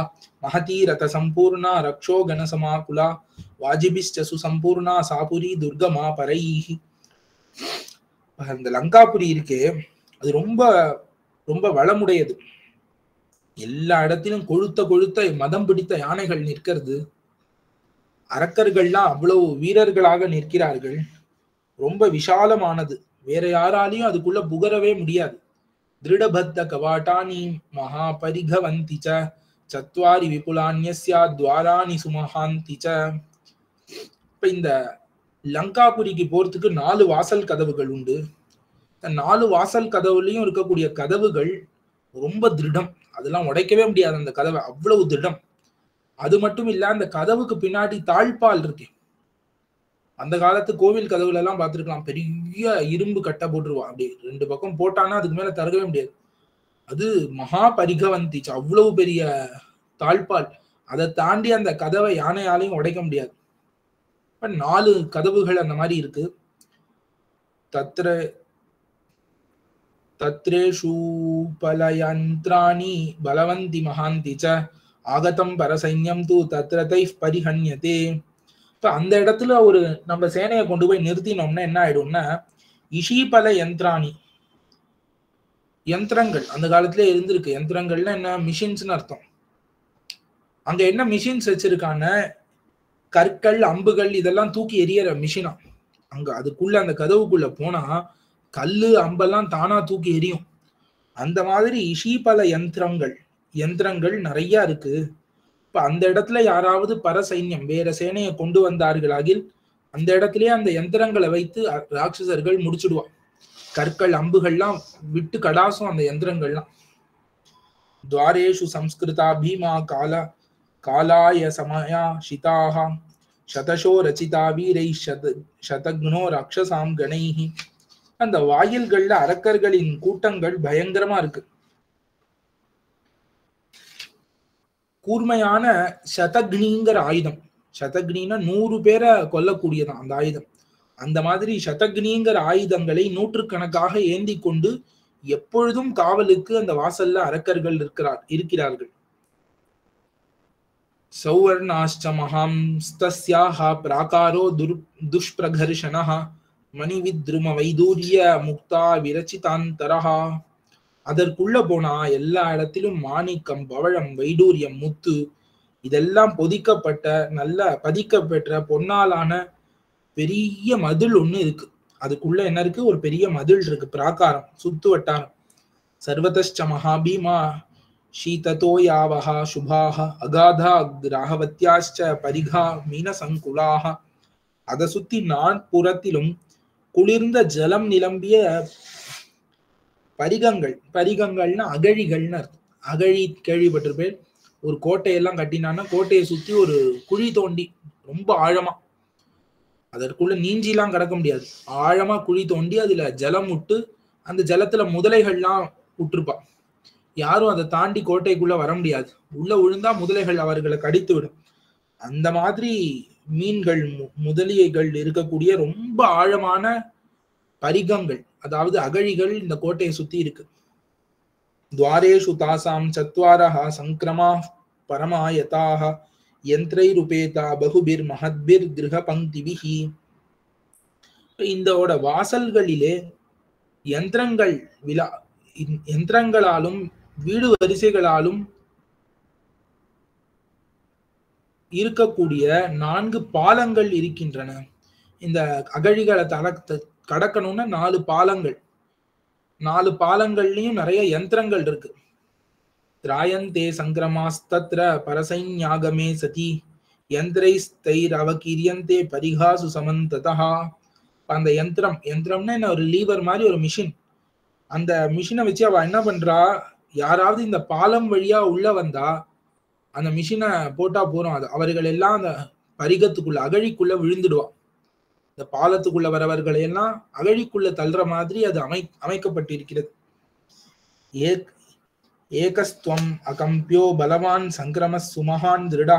மகதி ரத சம்பூர்ணா ரக்ஷோ கண சமாகுலா வாஜிபிஷ்ட சுசம்பூர்ணா சாபுரி துர்கமா பரைஹி. அந்த லங்காபுரி இருக்கே, அது ரொம்ப ரொம்ப வளமுடையது. எல்லா இடத்திலும் கொழுத்த மதம் பிடித்த யானைகள் நிற்கிறது. அரக்கர்கள்லாம் அவ்வளவு வீரர்களாக நிற்கிறார்கள். ரொம்ப விஷாலமானது, வேற யாராலையும் அதுக்குள்ள புகரவே முடியாது. திருடபத்த கவாட்டானி மகா பரிகவந்தி ச சத்வாரி விபுலான்யஸ்யா துவாராணி சுமஹாந்தி ச. இப்ப இந்த லங்காபுரிக்கு போறதுக்கு 4 வாசல் கதவுகள் உண்டு. 4 வாசல் கதவுலையும் இருக்கக்கூடிய கதவுகள் ரொம்ப திருடம், அதெல்லாம் உடைக்கவே முடியாது அந்த கதவை, அவ்வளவு திருடம். அது மட்டும் இல்ல, அந்த கதவுக்கு பின்னாடி தாழ்பால் இருக்கு. அந்த காலத்து கோவில் கதவுல எல்லாம் பார்த்திருக்கலாம், பெரிய இரும்பு கட்டை போட்டுருவா, அப்படி 2 பக்கம் போட்டானா அதுக்கு மேல தரவே முடியாது. அது மகா பரிகவந்தி, அவ்வளவு பெரிய தாழ்பால். அதை தாண்டி அந்த கதவை யானையாலையும் உடைக்க முடியாது. இப்ப 4 கதவுகள் அந்த மாதிரி இருக்கு. தத்ரேஷு பலயந்திராணி பலவந்தி மகாந்தி ச ஆகதம் பரசைன்யம் தூ தத்ரதை பரிஹன்யதே. இப்ப அந்த இடத்துல ஒரு நம்ம சேனையை கொண்டு போய் நிறுத்தினோம்னா என்ன ஆயிடும்னா, இஷீபல யந்திராணி, யந்திரங்கள் அந்த காலத்திலே இருந்திருக்கு. யந்திரங்கள்னா என்ன, மிஷின்ஸ்னு அர்த்தம். அங்க என்ன மிஷின்ஸ் வச்சிருக்கான, கற்கள் அம்புகள் இதெல்லாம் தூக்கி எறியற மிஷினா. அங்க அதுக்குள்ள அந்த கதவுக்குள்ள போனா கல்லு அம்பெல்லாம் தானா தூக்கி எரியும். அந்த மாதிரி ஷீபல யந்திரங்கள் யந்திரங்கள் நிறைய இருக்கு. இப்ப அந்த இடத்துல யாராவது பரசைன்யம் வேற சேனையை கொண்டு வந்தார்களாகில் அந்த இடத்திலேயே அந்த யந்திரங்களை வைத்து ராட்சசர்கள் முடிச்சுடுவா. கற்கள் அம்புகள்லாம் விட்டு கடாசும் அந்த யந்திரங்கள்லாம். துவாரேஷு சம்ஸ்கிருதா பீமா காலாய சமயா ஷிதாக சதசோ ரச்சிதா வீரை சதக்னோ ராட்சசாம் கணைஹி. அந்த வாயில்கள்ல அரக்கர்களின் கூட்டங்கள் பயங்கரமா இருக்கு. கூர்மையான சதக்னிங்கிற ஆயுதம், சதக்னின்னா 100 பேரை கொல்லக்கூடியதான் அந்த ஆயுதம். அந்த மாதிரி சதக்னிங்கிற ஆயுதங்களை நூற்றுக்கணக்காக ஏந்தி கொண்டு எப்பொழுதும் காவலுக்கு அந்த வாசல்ல அரக்கர்கள் இருக்கிறார்கள். சௌவர்ணாஷ்ட மகாம்ஸ்தஸ்யாஹ பிராகாரோ துஷ்பிரகர்ஷணஹ மணிவித்ரும வைதூரிய முக்தா விரச்சிதாந்தரஹா. அதற்குள்ள போனா எல்லா இடத்திலும் மாணிக்கம், பவழம், வைடூரியம், முத்து இதெல்லாம் பொதிக்கப்பட்ட நல்ல பதிக்கப்பெற்ற பொன்னாலான பெரிய மதில் ஒண்ணு இருக்கு. அதுக்குள்ள என்ன இருக்கு, ஒரு பெரிய மதில் இருக்கு, பிராகாரம், சுத்து வட்டாரம். சர்வதஷ்ச மகாபீமா ஷீததோயாவஹ சுபாஹ அகாதா கிராகவத்யாச்ச பரிகா மீனசங்குலாஹ. அதை சுத்தி நாற்புறத்திலும் குளிர்ந்த ஜலம் நிலம்பிய பரிகங்கள்னா அகழிகள்னு அர்த்தம். அகழி கேள்விப்பட்டிருப்பேன். ஒரு கோட்டையெல்லாம் கட்டினான்னா கோட்டையை சுத்தி ஒரு குழி தோண்டி ரொம்ப ஆழமா, அதற்குள்ள நீஞ்சிலாம் கிடக்க முடியாது, ஆழமா குழி தோண்டி அதுல ஜலம் விட்டு அந்த ஜலத்துல முதலைகள்லாம் விட்டுருப்பா. யாரும் அதை தாண்டி கோட்டைக்குள்ள வர முடியாது. உள்ள விழுந்தா முதலைகள் அவர்களை கடித்து விடும். அந்த மாதிரி மீன்கள் முதலியைகள் இருக்கக்கூடிய ரொம்ப ஆழமான பரிகங்கள், அதாவது அகழிகள் இந்த கோட்டையை சுத்தி இருக்கு. துவாரேஷு தாசாம் சத்வாரஹ சங்கிரமா பரமாயதாக யந்திரைருபேதா பகுபிர் மஹத்பிர் கிரக பங்கிபிஹி. இந்தோட வாசல்களிலே யந்திரங்களாலும் வீடு வரிசைகளாலும் இருக்கக்கூடிய 4 பாலங்கள் இருக்கின்றன. இந்த அகழிகளை கடக்கணும்னா 4 பாலங்கள், 4 பாலங்கள்லயும் நிறைய யந்திரங்கள் இருக்கு. திராயந்தே சங்கிரமாஸ்தத்ர பரசைன்யாகமே சதி யந்திரைஸ்தைர் அவகீரியந்தே பரிகாசு சமந்ததா. அந்த யந்திரம்னா என்ன, ஒரு லீவர் மாதிரி ஒரு மிஷின். அந்த மிஷினை வச்சு அவ என்ன பண்றா, யாராவது இந்த பாலம் வழியா உள்ள வந்தா அந்த மிஷினை போட்டா போறோம், அது அவர்கள் எல்லாம் அந்த பரிகத்துக்குள்ள அகழிக்குள்ள விழுந்துடுவா. இந்த பாலத்துக்குள்ள வரவர்களை எல்லாம் அகழிக்குள்ள தள்ளுற மாதிரி அது அமைக்கப்பட்டிருக்கிறது. ஏகஸ்துவம் அகம்பியோ பலவான் சங்கிரம சுமஹான் திருடா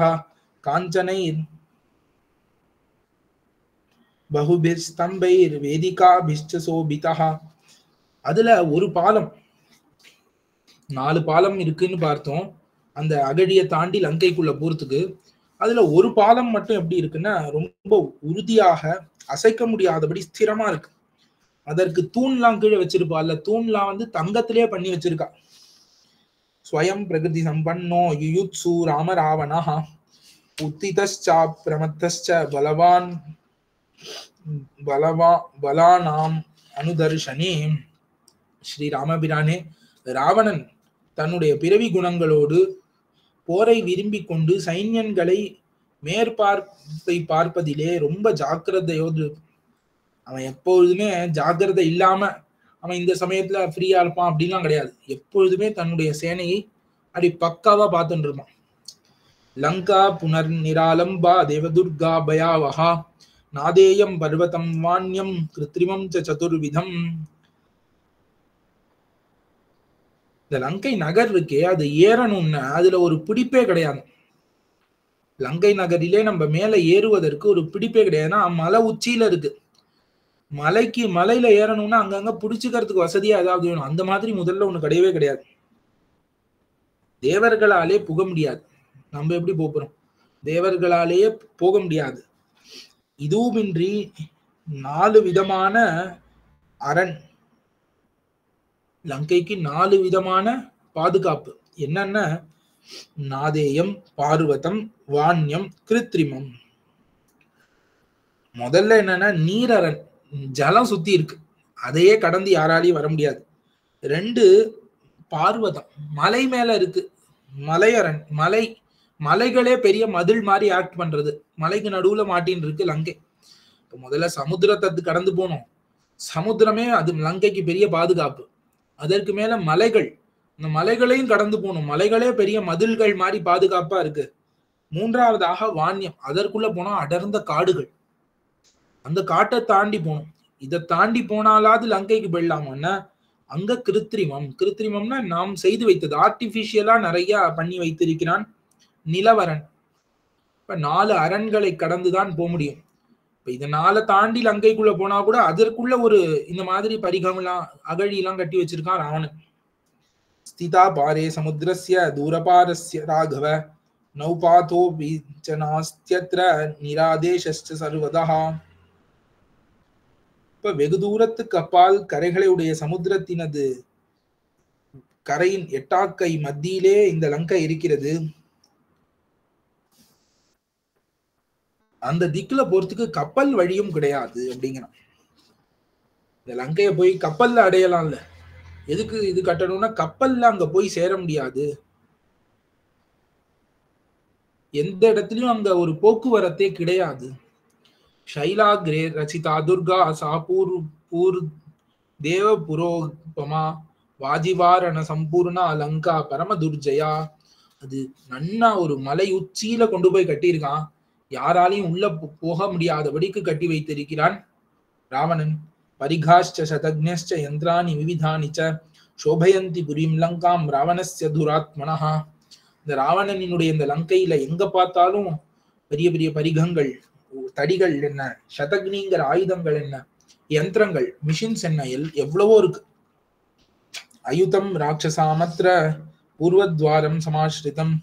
காஞ்சனை பகுபிர் ஸ்தம்பைர் வேதிகாபிஷ்ட சோபிதா. அதுல ஒரு பாலம், 4 பாலம் இருக்குன்னு பார்த்தோம் அந்த அகழியை தாண்டி லங்கைக்குள்ள போறதுக்கு. அதுல ஒரு பாலம் மட்டும் எப்படி இருக்குன்னா ரொம்ப உறுதியாக அசைக்க முடியாதபடி ஸ்திரமா இருக்கு. அதற்கு தூண்லாம் கீழே வச்சிருப்பா. அல்ல தூண்லாம் வந்து தங்கத்திலே பண்ணி வச்சிருக்கா. ஸ்வயம் பிரகிருதி சம்பன்னோ யுயுத்சு ராம ராவணா உத்திதஸ்சா பிரமத்தஸ்ச பலானாம் அனுதர்ஷனே. ஸ்ரீ ராமபிரானே, ராவணன் தன்னுடைய பிறவி குணங்களோடு போரை விரும்பி கொண்டு சைன்யன்களை மேற்பார்ப்பை பார்ப்பதிலே ரொம்ப ஜாக்கிரதையோடு. அவன் எப்பொழுதுமே ஜாக்கிரதை இல்லாம அவன் இந்த சமயத்துல ஃப்ரீயா இருப்பான் அப்படின்லாம் கிடையாது. எப்பொழுதுமே தன்னுடைய சேனையை அப்படி பக்காவா பார்த்துட்டு இருப்பான். லங்கா புனர் நிராலம்பா தேவதுர்கா பயாவஹா நாதேயம் பர்வதம் வாண்யம் கிருத்ரிமம் சதுர்விதம். இந்த லங்கை நகர் இருக்கே, அது ஏறணும்னா அதுல ஒரு பிடிப்பே கிடையாது. லங்கை நகரிலே நம்ம மேல ஏறுவதற்கு ஒரு பிடிப்பே கிடையாதுன்னா மலை உச்சியில இருக்கு. மலையில ஏறணும்னா அங்கங்க பிடிச்சுக்கிறதுக்கு வசதியா ஏதாவது வேணும். அந்த மாதிரி முதல்ல ஒண்ணு கிடையவே கிடையாது. தேவர்களாலே புக முடியாது. நம்ம எப்படி போறோம், தேவர்களாலேயே போக முடியாது. இதுவுமின்றி 4 விதமான அரண், லங்கைக்கு 4 விதமான பாதுகாப்பு. என்னன்னா நாதேயம், பார்வதம், வாண்யம், கிருத்ரிமம். முதல்ல என்னன்னா நீரரண், ஜலம் சுத்தி இருக்கு, அதையே கடந்து யாராலையும் வர முடியாது. 2 பார்வதம், மலை மேல இருக்கு, மலையரண், மலைகளே பெரிய மதில் மாதிரி ஆக்ட் பண்றது, மலைக்கு நடுவுல மாட்டின்னு இருக்கு லங்கை. முதல்ல சமுத்திரத்தை கடந்து போனோம், சமுத்திரமே அது லங்கைக்கு பெரிய பாதுகாப்பு. அதற்கு மேல மலைகள், இந்த மலைகளையும் கடந்து போகணும், மலைகளே பெரிய மதில்கள் மாதிரி பாதுகாப்பா இருக்கு. 3வதாக வாண்யம், அதற்குள்ள போனா அடர்ந்த காடுகள், அந்த காட்டை தாண்டி போகணும். இதை தாண்டி போனாலாவது லங்கைக்கு போயிடலாமான்னா அங்க கிருத்திரிமம், கிருத்திரிமம்னா நாம் செய்து வைத்தது, ஆர்டிபிஷியலா நிறைய பண்ணி வைத்திருக்கிறான் நிலவரன். இப்ப 4 அரண்களை கடந்துதான் போக முடியும். இப்ப இதனால தாண்டி லங்கைக்குள்ள போனா கூட அதற்குள்ள ஒரு இந்த மாதிரி பரிகமெல்லாம் அகழி எல்லாம் கட்டி வச்சிருக்கான் ராவணன். ஸ்திதா பாரே சமுத்திரஸ்ய தூரபாரஸ்ய ராகவ நௌபாதோ பீச்சனாஸ்த்யத்ர நிராதேஷ்ச சர்வதா. இப்ப வெகு தூரத்துக்கு அப்பால் கரைகளுடைய சமுத்திரத்தினது கரையின் எட்டாக்கை மத்தியிலே இந்த லங்கை இருக்கிறது. அந்த திக்குல போறதுக்கு கப்பல் வழியும் கிடையாது அப்படிங்கிறான். இந்த லங்கைய போய் கப்பல்ல அடையலாம்ல, எதுக்கு இது கட்டணும்னா கப்பல்ல அங்க போய் சேர முடியாது. எந்த இடத்துலயும் அங்க ஒரு போக்குவரத்தே கிடையாது. ஷைலாகிரே ரச்சிதா துர்கா சாபூர் பூர் தேவ புரோபமா வாஜிவாரண சம்பூர்ணா லங்கா பரம துர்ஜயா. அது நன்னா ஒரு மலை உச்சியில கொண்டு போய் கட்டியிருக்கான், யாராலையும் உள்ள போக முடியாதபடிக்கு கட்டி வைத்திருக்கிறான் ராவணன். பரிகாஷ்ச சதக்ஞஸ்ச யந்திராணி விவிதானி ச சோபயந்தி புரீம் லங்காம் ராவணஸ்ய துராத்மனஹ. இந்த ராவணனினுடைய இந்த லங்கையில எங்க பார்த்தாலும் பெரிய பெரிய பரிகங்கள், தடிகள் என்ன, சதக்னிங்கிற ஆயுதங்கள் என்ன, யந்திரங்கள், மிஷின்ஸ் என்ன, எவ்வளவோ இருக்கு. அயுதம் ராட்சசாமத்ர பூர்வத்வாரம் சமாஸ்ரிதம்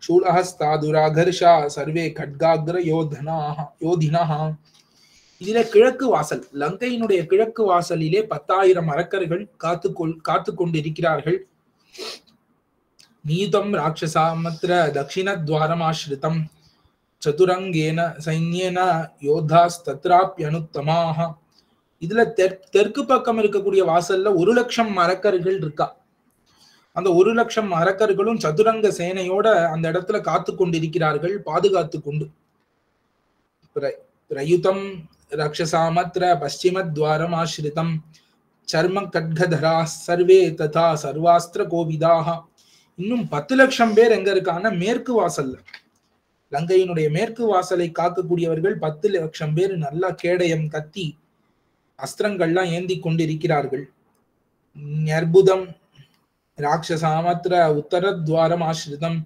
சூலஹஸ்தா துராகர்ஷா சர்வே கட்காக்ர யோதினஹ. இதுல கிழக்கு வாசல், லங்கையினுடைய கிழக்கு வாசலிலே 10,000 அரக்கர்கள் காத்து கொண்டிருக்கிறார்கள். நீதம் ராட்சசாமத்ர தட்சிணத்வாரம் ஆஸ்ரிதம் சதுரங்கேன சைன்யேன யோதாஸ்தத்ராப்யனுத்தமாக. இதுல தெற்கு பக்கம் இருக்கக்கூடிய வாசல்ல 1,00,000 அரக்கர்கள் இருக்கா. அந்த 1,00,000 அரக்கர்களும் சதுரங்க சேனையோட அந்த இடத்துல காத்து கொண்டிருக்கிறார்கள், பாதுகாத்து கொண்டு. பிரயுதம் ரக்ஷசாமத்ர பశ్చిமத்வாரம் ஆஸ்ரிதம் சர்ம கட்கதரா சர்வே ததா சர்வாஸ்திர கோவிதாக. இன்னும் 10,00,000 பேர் எங்க இருக்காங்கன்னா மேற்கு வாசல்ல, லங்கையினுடைய மேற்கு வாசலை காக்கக்கூடியவர்கள் 10,00,000 பேர் நல்லா கேடயம், கத்தி, அஸ்திரங்கள்லாம் ஏந்தி கொண்டிருக்கிறார்கள். நிர்புதம் ராட்சசாமத்ர உத்தரத்வாரம் ஆஸ்ரிதம்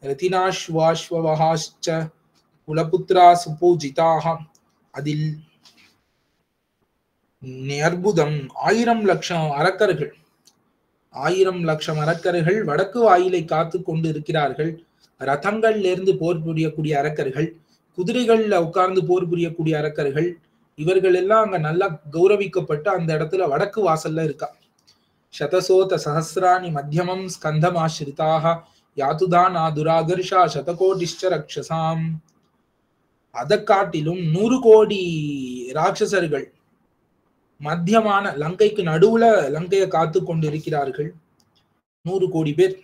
ரதினாஸ்வாஸ்வவஹாஸ்ச குலபுத்ரா சுபூஜிதாக. அதில் நிர்புதம் 1,000,000 அரக்கர்கள், 1,000,000 அரக்கர்கள் வடக்கு வாயிலை காத்து கொண்டு இருக்கிறார்கள். ரதங்கள்ல இருந்து போர் புரியக்கூடிய அரக்கர்கள், குதிரைகள்ல உட்கார்ந்து போர் புரியக்கூடிய அரக்கர்கள், இவர்கள் எல்லாம் அங்க நல்லா கௌரவிக்கப்பட்டு அந்த இடத்துல வடக்கு வாசல்ல இருக்கா. சதசோத சஹசிராணி மத்தியமம் ஸ்கந்தமாஸ்ரிதாக யாத்துதானா துராகர்ஷா சதகோடிஷ்ச ரக்ஷசாம். அதை காட்டிலும் 100 கோடி ராட்சசர்கள் மத்தியமான லங்கைக்கு நடுவுல லங்கையை காத்து கொண்டு இருக்கிறார்கள். 100 கோடி பேர்.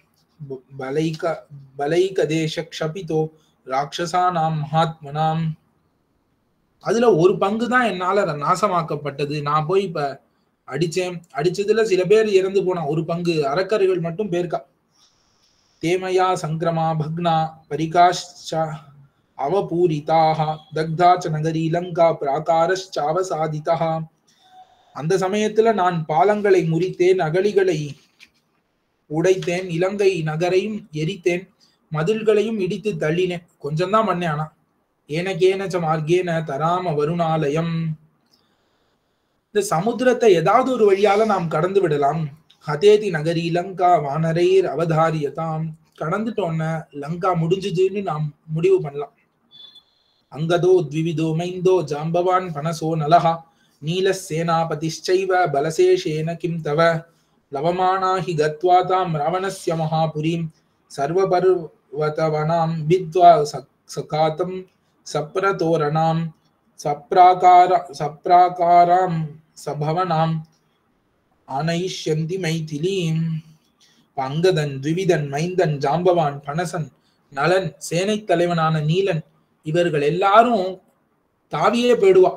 பலைக தேச க்ஷபிதோ ராட்சசானாம் மகாத்மனாம். அதுல ஒரு பங்கு தான் என்னால நாசமாக்கப்பட்டது. நான் போய் இப்ப அடிச்சதுல சில பேர் இறந்து போனா, ஒரு பங்கு அரக்கர்கள் மட்டும் பேர்க்கா. தேமயா சங்கிரமா பக்னா பரிகாஷ்ச அவபூரிதாக தக்தாச்ச நகரி லங்கா பிராகாரச்சாவசாதிதா. அந்த சமயத்துல நான் பாலங்களை முறித்தேன், அகழிகளை உடைத்தேன், இலங்கை நகரையும் எரித்தேன், மதில்களையும் இடித்து தள்ளினேன். கொஞ்சம் தான் பண்ணேன். ஆனா ஏனகேன மார்கேன தராம வருணாலயம். இந்த சமுத்திரத்தை ஏதாவது ஒரு வழியால நாம் கடந்து விடலாம். ஹதேதி நகரி லங்கா வானரைர் அவதாரியதாம். கடந்துட்டோன்ன லங்கா முடிஞ்சுதுன்னு நாம் முடிவு பண்ணலாம். அங்கதோ த்விவிதோ மைந்தோ ஜாம்பவான் பனசோ நலஹா நீல சேனாபதிஷ்சைவ பலசேஷேன கிம் தவ லவமானா ஹி கத்வா தாம் ராவணஸ்ய மகாபுரீம் சர்வபர்வதவனாம் வித்வா சகாதம் சப்ரதோரணாம் சப்ராகாராம் சபவனாம் ஆனயிஷ்யந்தி மைதிலீம். அங்கதன், த்விவிதன், மைந்தன், ஜாம்பவான், பனசன், நலன், சேனை தலைவனான நீலன் இவர்கள் எல்லாரும் தாவியே போயிடுவா.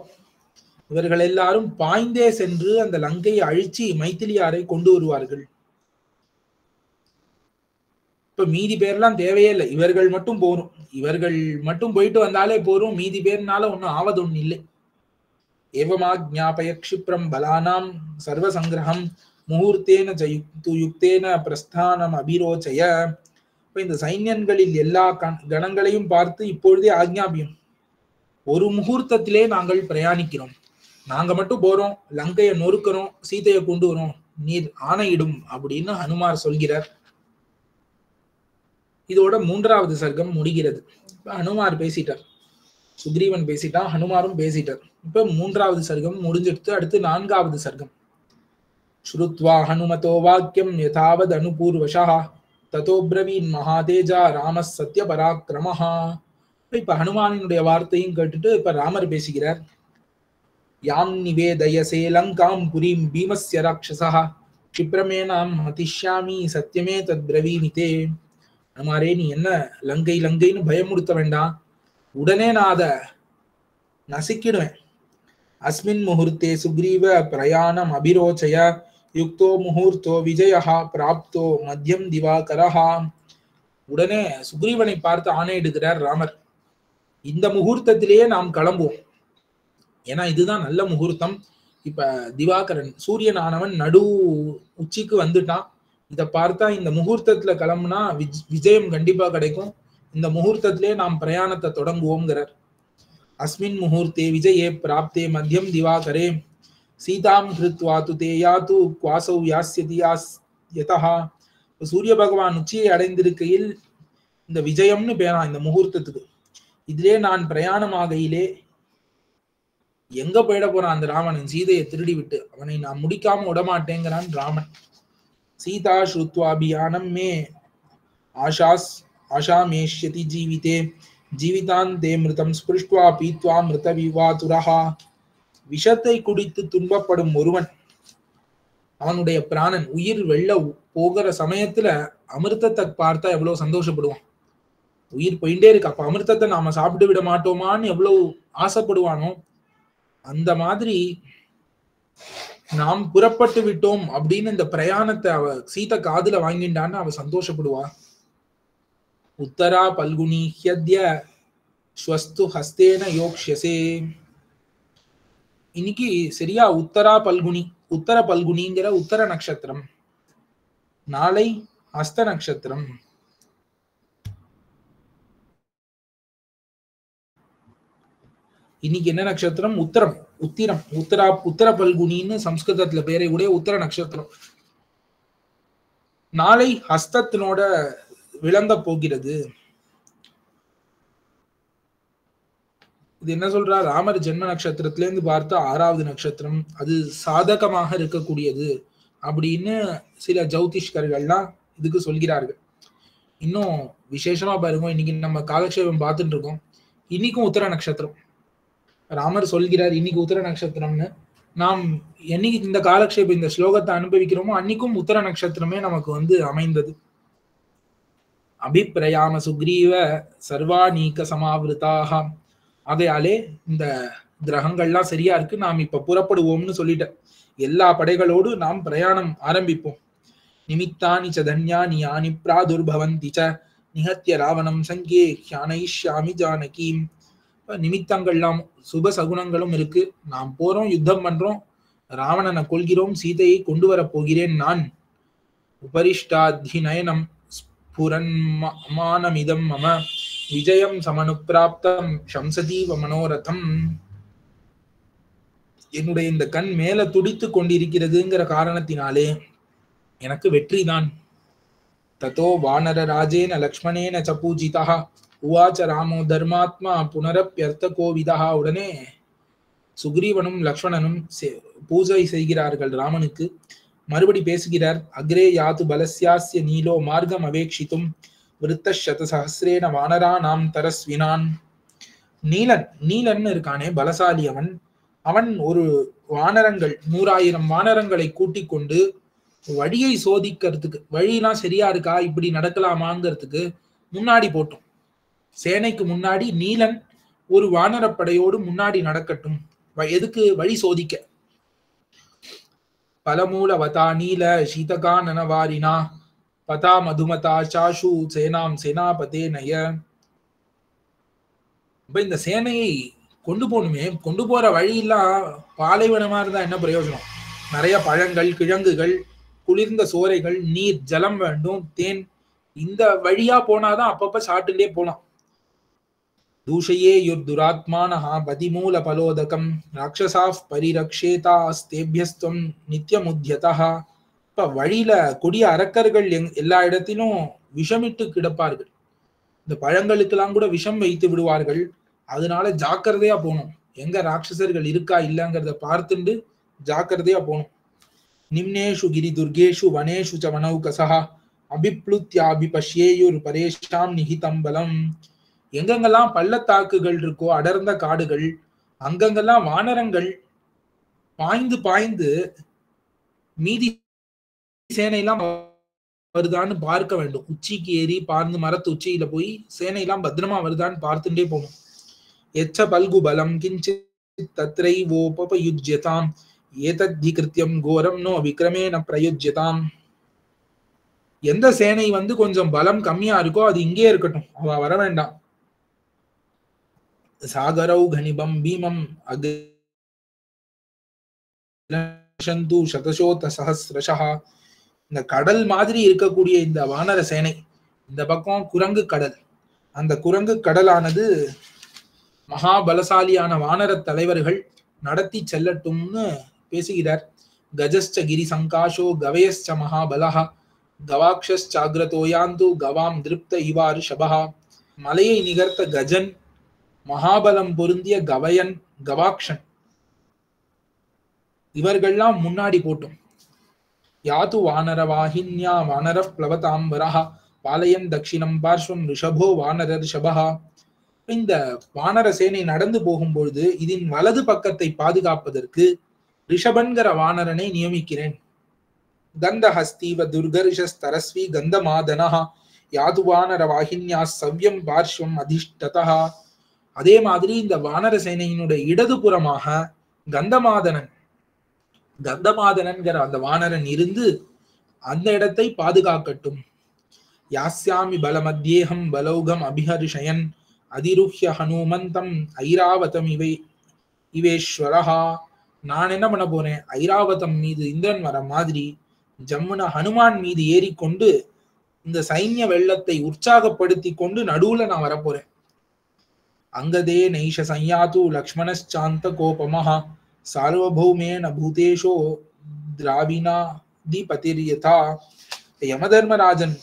இவர்கள் எல்லாரும் பாய்ந்தே சென்று அந்த லங்கையை அழிச்சு மைத்திலியாரை கொண்டு வருவார்கள். இப்ப மீதி பேர்லாம் தேவையே இல்லை, இவர்கள் மட்டும் போரும். இவர்கள் மட்டும் போயிட்டு வந்தாலே போரும், மீதி பேர்னால ஒன்னும் ஆவது ஒண்ணு இல்லை. ஏவமா ஜாபய க்ஷிப்ரம் பலானாம் சர்வசங்கிரகம் முகூர்த்தேன யுக்தேன பிரஸ்தானம் அபிரோச்சய. இப்ப இந்த சைன்யன்களில் எல்லா கணங்களையும் பார்த்து இப்பொழுதே ஆக்ஞாபியும், ஒரு முகூர்த்தத்திலே நாங்கள் பிரயாணிக்கிறோம், நாங்க மட்டும் போறோம், லங்கையை நொறுக்கிறோம், சீதையை கொண்டு வரோம், நீர் ஆணையிடும் அப்படின்னு ஹனுமார் சொல்கிறார். இதோட 3வது சர்க்கம் முடிகிறது. இப்ப ஹனுமார் பேசிட்டார், சுக்ரீவன் பேசிட்டான், ஹனுமாரும் பேசிட்டார். இப்ப 3வது சர்க்கம் முடிஞ்சிடுத்து. அடுத்து 4வது சர்க்கம். ஸ்ருத்வா ஹனுமதோ வாக்கியம் யதாவத் அனுபூர்வஷா ததோ பிரவீன் மகாதேஜா ராம சத்ய பராக்கிரமஹா. இப்ப ஹனுமானினுடைய வார்த்தையும் கேட்டுட்டு இப்ப ராமர் பேசுகிறார். யாம் நிவேதயசே லங்காம் புரீம் பீமஸ்ய ராட்சசா க்ஷிப்ரமேனாம் மதிஷ்யாமி சத்யமே தத் பிரவீமிதே. ஹனுமாரே, நீ என்ன லங்கை லங்கைன்னு பயமுறுத்த வேண்டாம், உடனே நான் அதை நசிக்கிடுவேன். அஸ்மின் முகூர்த்தே சுக்ரீவ பிரயாணம் அபிரோச்சய யுக்தோ முகூர்த்தோ விஜயா பிராப்தோ மத்தியம் திவாகரஹா. உடனே சுக்ரீவனை பார்த்து ஆணையிடுகிறார் ராமர், இந்த முகூர்த்தத்திலேயே நாம் கிளம்புவோம், ஏன்னா இதுதான் நல்ல முகூர்த்தம். இப்ப திவாகரன் சூரியன் ஆனவன் நடு உச்சிக்கு வந்துட்டான். இத பார்த்தா இந்த முகூர்த்தத்துல கிளம்புனா விஜயம் கண்டிப்பா கிடைக்கும், இந்த முகூர்த்தத்திலே நாம் பிரயாணத்தை தொடங்குவோம்ங்கிறார். அஸ்மின் முகூர்த்தே விஜயே பிராப்தே மத்தியம் திவாகரே சீதாம் கிருத்வா து தே யாது குவாசௌ யாஸ்யதி யதஹா. சூரிய பகவான் உச்சியை அடைந்திருக்கையில் இந்த விஜயம்னு பேரா இந்த முகூர்த்தத்துக்கு. இதிலே நான் பிரயாணமாகையிலே எங்க போயிட போறான் அந்த ராவணன், சீதையை திருடி விட்டு அவனை நான் முடிக்காம விடமாட்டேங்கிறான் ராமன். சீதா ஸ்ருத்வாபியானம் மே ஆஷாமேஷ்யதி ஜீவிதே ஜீவிதாந்தே மிருதம் ஸ்பிருஷ்டுவா பீத்வா மிருத விவாதுரஹா. விஷத்தை குடித்து துன்பப்படும் ஒருவன், அவனுடைய பிராணன் உயிர் வெள்ள போகிற சமயத்துல அமிர்தத்தை பார்த்தா எவ்வளவு சந்தோஷப்படுவான். உயிர் போயிட்டே இருக்கு, அப்ப அமிர்தத்தை நாம சாப்பிட்டு விட மாட்டோமான்னு எவ்வளவு ஆசைப்படுவானோ, அந்த மாதிரி நாம் புறப்பட்டு விட்டோம் அப்படின்னு இந்த பிரயாணத்தை அவ சீதை காதுல வாங்கிட்டான்னு அவ சந்தோஷப்படுவா. உத்தரா பல்குனி ஹ்யத்ய ஸ்வஸ்து ஹஸ்தேன யோக்ஷ்யசே. இன்னைக்கு சரியா உத்தரா பல்குனி, உத்தர பல்குனிங்கிற உத்தர நட்சத்திரம், நாளை ஹஸ்த நட்சத்திரம். இன்னைக்கு என்ன நட்சத்திரம்? உத்தரம், உத்திரம், உத்தர பல்குனின்னு சம்ஸ்கிருதத்துல பேரை உடைய உத்தர நட்சத்திரம். நாளை ஹஸ்தத்தினோட விளங்க போகிறது. இது என்ன சொல்றா, ராமர் ஜென்ம நட்சத்திரத்துல இருந்து பார்த்தா 6வது நட்சத்திரம், அது சாதகமாக இருக்கக்கூடியது அப்படின்னு சில ஜோதிஷ்கர்கள்லாம் இதுக்கு சொல்கிறார்கள். இன்னும் விசேஷமா பாருங்க, இன்னைக்கு நம்ம காலக்ஷேபம் பார்த்துட்டு இருக்கோம், இன்னைக்கும் உத்தர நட்சத்திரம். ராமர் சொல்கிறார் இன்னைக்கு உத்தர நட்சத்திரம்னு. நாம் என்னைக்கு இந்த காலக்ஷேபம் இந்த ஸ்லோகத்தை அனுபவிக்கிறோமோ அன்னைக்கும் உத்தர நட்சத்திரமே நமக்கு அமைந்தது. அபிப்பிரயாம சுக்ரீவ சர்வாநீக சமாவிருதாக. ஆகையாலே இந்த கிரகங்கள்லாம் சரியா இருக்கு, நாம் இப்ப புறப்படுவோம்னு சொல்லிட்ட. எல்லா படைகளோடு நாம் பிரயாணம் ஆரம்பிப்போம். நிமித்தானி ச தன்யானி யானி பிராதுர்பவந்தி ச நிஹத்ய ராவணம் சங்கே க்யானயிஷ்யாமி ஜானகீம். நிமித்தங்கள்லாம் சுப சகுனங்களும் இருக்கு. நாம் போறோம், யுத்தம் பண்றோம், ராவணனை கொள்கிறோம், சீதையை கொண்டு வர போகிறேன் நான். உபரிஷ்டாத்ஹிநயனம் ஸ்புரன்மானமிதம் மம விஜயம் சமனுப்பிராப்தம் சம்சதீவ மனோரதம். என்னுடைய இந்த கண் மேல துடித்து கொண்டிருக்கிறதுங்கிற காரணத்தினாலே எனக்கு வெற்றி தான். ததோ வானர ராஜேன லக்ஷ்மணேன ச பூஜிதா உவாச்ச ராமோ தர்மாத்மா புனரப்யர்த்த கோவிதா. உடனே சுக்ரீவனும் லக்ஷ்மணனும் பூஜை செய்கிறார்கள் ராமனுக்கு. மறுபடி பேசுகிறார். அக்ரே யாத்து பலஸ்யாஸ்ய நீலோ மார்க்கம் அவேக்ஷித்தும் விருத்த சதசஹஸ்ரேன வானரானாம் தரஸ்வினான். நீலன் நீலன் இருக்கானே பலசாலி, அவன் ஒரு வானரங்கள் 100,000 வானரங்களை கூட்டிக் கொண்டு வழியை சோதிக்கிறதுக்கு, வழியெல்லாம் சரியா இருக்கா, இப்படி நடக்கலாமாங்கிறதுக்கு முன்னாடி போட்டோம். சேனைக்கு முன்னாடி நீலன் ஒரு வானரப்படையோடு முன்னாடி நடக்கட்டும். எதுக்கு? வழி சோதிக்க. பலமூல வதா நீல சீதகா நனவாரினா பதா மதுமதா சாஷு சேனாம் சேனாபதே நய. இந்த சேனையை கொண்டு போகணுமே, கொண்டு போற வழியெல்லாம் பாலைவனமா இருந்தா என்ன பிரயோஜனம்? நிறைய பழங்கள், கிழங்குகள், குளிர்ந்த சோரைகள், நீர், ஜலம் வேண்டும், தேன். இந்த வழியா போனாதான் அப்பப்ப சாப்பிட்டுட்டே போலாம். தூஷையே யுர்துராத்மானஹா பதிமூல பலோதகம் ராட்சசாஃப் பரிரக்ஷேதாஸ்தேபியஸ்துவம் நித்யமுத்யதஹ. இப்ப வழியில கொடிய அரக்கர்கள் எல்லா இடத்திலும் விஷமிட்டு கிடப்பார்கள். இந்த பழங்களுக்கெல்லாம் கூட விஷம் வைத்து விடுவார்கள். அதனால ஜாக்கிரதையா போகணும். எங்க ராட்சசர்கள் இருக்கா இல்லங்கிறத பார்த்துண்டு ஜாக்கிரதையா போகணும். நிம்னேஷு கிரி துர்கேஷு வனேஷு ச வனௌகசஹ அபிப்ளுத்யாபிபஷ்யேயுர் பரேஷாம் நிஹிதம் பலம். எங்கெங்கெல்லாம் பள்ளத்தாக்குகள் இருக்கோ, அடர்ந்த காடுகள், அங்கங்கெல்லாம் வானரங்கள் பாய்ந்து பாய்ந்து மீதி சேனையெல்லாம் வருதான்னு பார்க்க வேண்டும். உச்சிக்கு ஏறி பார்ந்து மரத்து உச்சியில போய் சேனையெல்லாம் பத்திரமா வருதான்னு பார்த்துட்டே போகணும். எச்ச பல்கு பலம் கிஞ்சித் தத்ரைவோபயுஜ்யதாம் ஏதத்தி கிருத்தியம் கோரம் நோ விக்ரமேன பிரயுஜ்யதாம். எந்த சேனை கொஞ்சம் பலம் கம்மியா இருக்கோ அது இங்கே இருக்கட்டும், அவ வர வேண்டாம். சாகரௌ கனிபம் பீமம் அகந்து சதசோத சஹஸ்ரஷஹ. இந்த கடல் மாதிரி இருக்கக்கூடிய இந்த வானர சேனை, இந்த பக்கம் குரங்கு கடல், அந்த குரங்கு கடலானது மகாபலசாலியான வானர தலைவர்கள் நடத்தி செல்லட்டும்னு பேசுகிறார். கஜஸ்ச கிரி சங்காஷோ கவயஸ்ச மகாபலஹ கவாக்ஷாகிரதோயாந்து கவாம் திருப்த இவாறு ஷபஹா. மலையை நிகர்த்த கஜன், மகாபலம் பொருந்திய கவயன், கவாக்ஷன், இவர்கள்லாம் முன்னாடி போட்டும். யாத்து வானர வாஹின்யா வானர பிளவதாம்பரஹா பாலயன் தட்சிணம் பார்ஸ்வம் ரிஷபோ வானர ரிஷபஹா. இந்த வானர சேனை நடந்து போகும்பொழுது இதன் வலது பக்கத்தை பாதுகாப்பதற்கு ரிஷபன்கிற வானரனை நியமிக்கிறேன். கந்தஹஸ்தீவ துர்கர்ஷஸ்தரஸ்வி கந்தமாதனஹா யாது வானர வாஹின்யா சவ்யம் பார்ஸ்வம் அதிஷ்டதஹா. அதே மாதிரி இந்த வானர சேனையினுடைய இடதுபுறமாக கந்தமாதனன்கிற அந்த வானரன் இருந்து அந்த இடத்தை பாதுகாக்கட்டும். யாஸ்யாமி பலமத்யேகம் பலௌகம் அபிஹர்ஷயன் அதிருஹ்ய ஹனுமந்தம் ஐராவதம் இவேஸ்வரஹா. நான் என்ன பண்ண போறேன்? ஐராவதம் மீது இந்திரன் வர மாதிரி ஜம்முன ஹனுமான் மீது ஏறிக்கொண்டு இந்த சைன்ய வெள்ளத்தை உற்சாகப்படுத்தி கொண்டு நடுவுல நான் வரப்போறேன். அங்கதே நைஷ சஞ்யாத்து லக்ஷ்மணச்சாந்த கோபமஹா சார்வபௌமேன பூதேஷோ திராவினா தீபதிர்யதா. யமதர்மராஜன்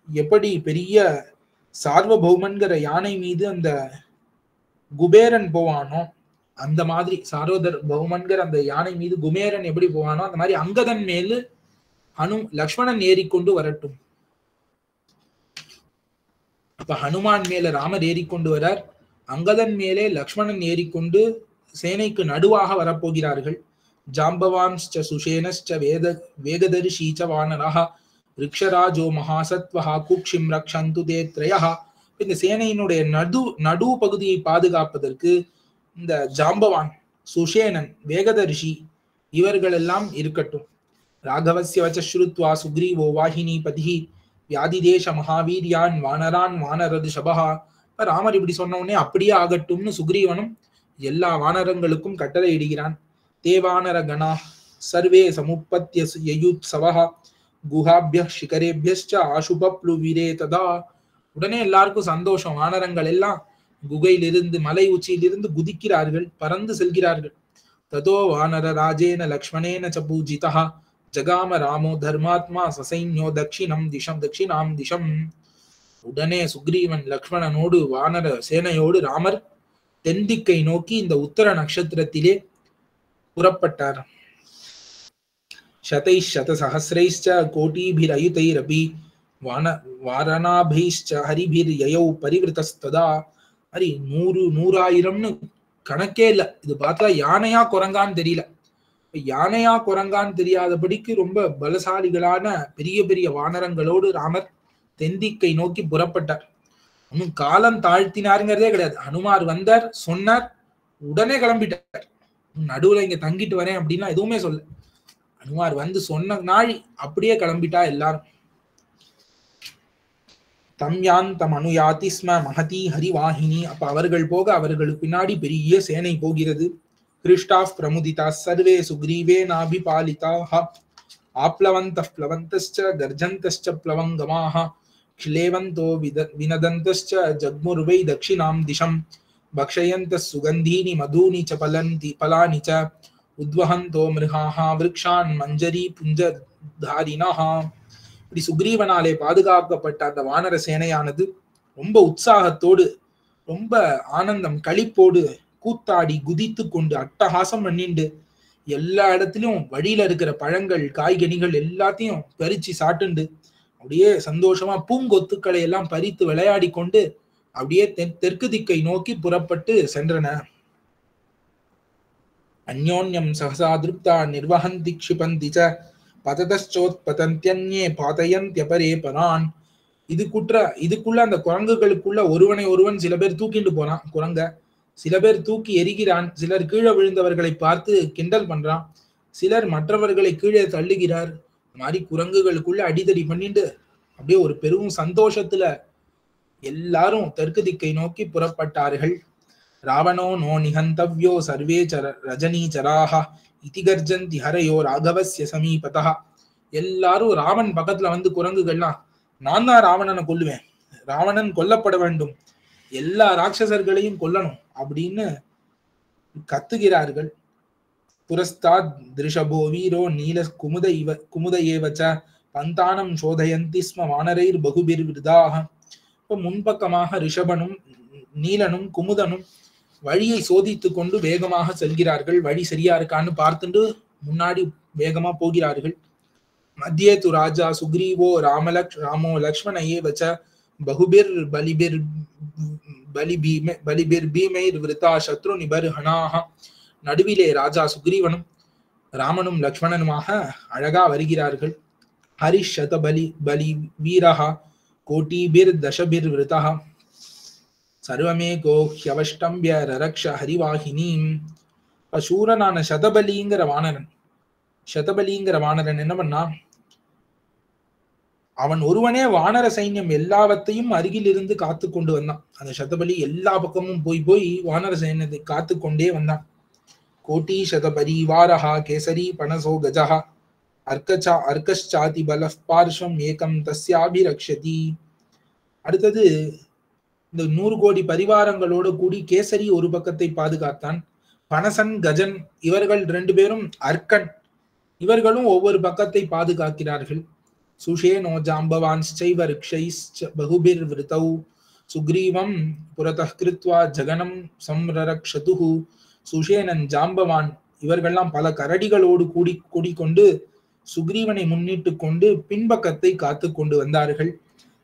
எப்படி பெரிய சார்வபௌமன்கிற யானை மீது அந்த குபேரன் போவானோ, அந்த மாதிரி சார்வபௌமன்கிற அந்த யானை மீது குபேரன் எப்படி போவானோ அந்த மாதிரி அங்கதன் மேலு லக்ஷ்மணன் ஏறிக்கொண்டு வரட்டும். அப்ப ஹனுமான் மேல ராமர் ஏறிக்கொண்டு வரார், அங்கதன் மேலே லக்ஷ்மணன் ஏறிக்கொண்டு சேனைக்கு நடுவாக வரப்போகிறார்கள். ஜாம்பவான்ஸ்ச சுஷேனஸ்ச வேகதரிஷீச்ச வானரஹ ரிக்ஷராஜோ மகாசத்வஹ குக்ஷிம் ரக்ஷந்து தே த்ரயஹ. இந்த சேனையினுடைய நடு பகுதியை பாதுகாப்பதற்கு இந்த ஜாம்பவான், சுஷேனன், வேகதரிஷி இவர்கள் எல்லாம் இருக்கட்டும். ராகவஸ்ய வச ஸ்ருத்வா சுக்ரீவோ வாஹினி பதிஹி வியாதிதேஷ மகாவீரியான் வானரான் வானரது ஷபஹா. ராமர் இப்படி சொன்ன உடனே அப்படியே ஆகட்டும்னு சுக்ரீவனும் எல்லா வானரங்களுக்கும் கட்டளை இடுகிறான். தேவானர கணா சர்வே சமுப்பத்ய யயுத்சவஹ குஹாபிய சிகரேபியஸ்ச ஆசுபப்ளுவிரே ததா. உடனே எல்லாருக்கும் சந்தோஷம். வானரங்கள் எல்லாம் குகையிலிருந்து, மலை உச்சியிலிருந்து குதிக்கிறார்கள், பறந்து செல்கிறார்கள். ததோ வானர ராஜேன லக்ஷ்மணேன ச பூஜிதஹ ஜகாம ராமோ தர்மாத்மா சசைன்யோ தட்சிணாம் திசம். உடனே சுக்ரீவன் லக்ஷ்மணனோடு வானர சேனையோடு ராமர் தென்திக்கை நோக்கி இந்த உத்தர நட்சத்திரத்திலே புறப்பட்டார். शतैः शतसहस्रैश्च कोटिभिरयुतैरपि வாரணாபைश्च ஹரிபிர்யயௌ பரிவிருத்தஸ்ததா. ஹரி 100,000 கணக்கே இல்ல. இது பார்த்தா யானையா குரங்கான்னு தெரியல. யானையா குரங்கான்னு தெரியாதபடிக்கு ரொம்ப பலசாலிகளான பெரிய பெரிய வானரங்களோடு ராமர் தென்திக்கை நோக்கி புறப்பட்டார். இன்னும் காலம் தாழ்த்தினாருங்கிறதே கிடையாது. ஹனுமார் வந்தார், சொன்னார், உடனே கிளம்பிட்டார். நடுவுல இங்க தங்கிட்டு வரேன் அப்படின்னா எதுவுமே சொல்ல. ஹனுமார் வந்து சொன்ன நாள் அப்படியே கிளம்பிட்டா எல்லாரும். தம்யாந்தம் அனுயாதி ஸ்ம மகதி ஹரிவாஹினி. அப்ப அவர்கள் போக அவர்களுக்கு பின்னாடி பெரிய சேனை போகிறது. ஹிருஷ்டாஃப் பிரமுதிதா சர்வே சுக்ரீவே நாபிபாலிதாஹ ஆப்ளவந்தஃ ப்ளவந்தஸ்ச கர்ஜந்தஸ்ச ப்ளவங்கமாஹ க்ஷிலேவந்தோ வினதந்தஸ்ச ஜக்முர்வை தக்ஷிணாம் திசம் பக்ஷயந்தஸ் சுகந்தீனி மதூனி ச பலானி ச உத்வஹந்தோ மிருகாஹ விருக்ஷான் மஞ்சரி புஞ்சதாரிணஹ. இப்படி சுக்ரீவனாலே பாதுகாக்கப்பட்ட அந்த வானர சேனையானது ரொம்ப உற்சாகத்தோடு, ரொம்ப ஆனந்தம் களிப்போடு கூத்தாடி குதித்து கொண்டு அட்டகாசம் பண்ணிண்டு எல்லா இடத்திலும் வழியில இருக்கிற பழங்கள் காய்கனிகள் எல்லாத்தையும் பறிச்சு சாட்டுண்டு அப்படியே சந்தோஷமா பூங்கொத்துக்களை எல்லாம் பறித்து விளையாடி கொண்டு அப்படியே தெற்கு திக்கை நோக்கி புறப்பட்டு சென்றன. அந்யோன்யம் சகசா திருப்தா நிர்வஹந்தி க்ஷிபந்தி ச பததச்சோத்பதந்த்யன்யே பாதயந்த்யபரே பரான். இதுக்குள்ள அந்த குரங்குகளுக்குள்ள ஒருவனை ஒருவன் சில பேர் தூக்கிட்டு போறான் குரங்க, சில பேர் தூக்கி எரிகிறான், சிலர் கீழே விழுந்தவர்களை பார்த்து கிண்டல் பண்றான், சிலர் மற்றவர்களை கீழே தள்ளுகிறார். இந்த மாதிரி குரங்குகளுக்குள்ள அடிதடி பண்ணிட்டு அப்படியே ஒரு பெரும் சந்தோஷத்துல எல்லாரும் தெற்கு திக்கை நோக்கி புறப்பட்டார்கள். ராவணோ நோ நிகந்தவ்யோ சர்வே ரஜனீச்சராக இதிகர்ஜந்தி ஹரையோ ராகவஸ்ய சமீபதா. எல்லாரும் ராவன் பக்கத்துல வந்து குரங்குகள்லாம், நான் தான் ராவணனை கொல்லுவேன், ராவணன் கொல்லப்பட வேண்டும், எல்லா ராட்சசர்களையும் கொல்லணும் அப்படின்னு கத்துகிறார்கள். புரஸ்தாத் திருஷபோ வீரோ நீல குமுத ஏவச்ச பந்தானம் சோதயந்தி ஸ்ம வானரைர் பகுபிர் விருதாக. இப்ப முன்பக்கமாக ரிஷபனும் நீலனும் குமுதனும் வழியை சோதித்து கொண்டு வேகமாக செல்கிறார்கள். வழி சரியா இருக்கான்னு பார்த்துட்டு முன்னாடி வேகமா போகிறார்கள். மத்தியே து ராஜா சுக்ரீவோ ராமோ லக்ஷ்மண ஏவச்ச பகுபிர் பலிபிர் பீமைர் விருதா சத்ரு நிபர்ஹணாஹ. நடுவிலே ராஜா சுக்ரீவனும் ராமனும் லக்ஷ்மணனுமாக அழகா வருகிறார்கள். ஹரிஷத பலி வீரஹா கோட்டிபிர் தசபிர் விருதா சர்வமே கோஹ்யவஷ்டம்பிய ரரக்ஷ ஹரிவாகினீம். சூரனான சதபலிங்கிற வானரன் என்ன பண்ணா, அவன் ஒருவனே வானர சைன்யம் எல்லாவற்றையும் அருகில் இருந்து காத்து கொண்டு வந்தான். அந்த சதபலி எல்லா பக்கமும் போய் வானர சைன்யத்தை காத்து கொண்டே வந்தான். கோட்டி சதபரி வாரஹா கேசரி பனசோ கஜஹா அர்க்கச்சாதி பல பார்ஷ்வம் ஏகம் தஸ்யாபிரக்ஷதி. அடுத்தது இந்த 100 கோடி பரிவாரங்களோடு கூடி கேசரி ஒரு பக்கத்தை பாதுகாத்தான். பனசன் கஜன் இவர்கள் 2 பேரும் அர்க்கன் இவர்களும் ஒவ்வொரு பக்கத்தை பாதுகாக்கிறார்கள். சுஷேனோ ஜாம்பவான்ஸ்சைவ ரிக்ஷைஸ்ச பகுபிர் விருதௌ சுக்ரீவம் புரதः கிருத்வா ஜகனம் சம்ரரக்ஷதுஹு. சுஷேனன் ஜாம்பவான் இவர்கள்லாம் பல கரடிகளோடு கூடிக்கொண்டு சுக்ரீவனை முன்னிட்டு கொண்டு பின்பக்கத்தை காத்து கொண்டு வந்தார்கள்.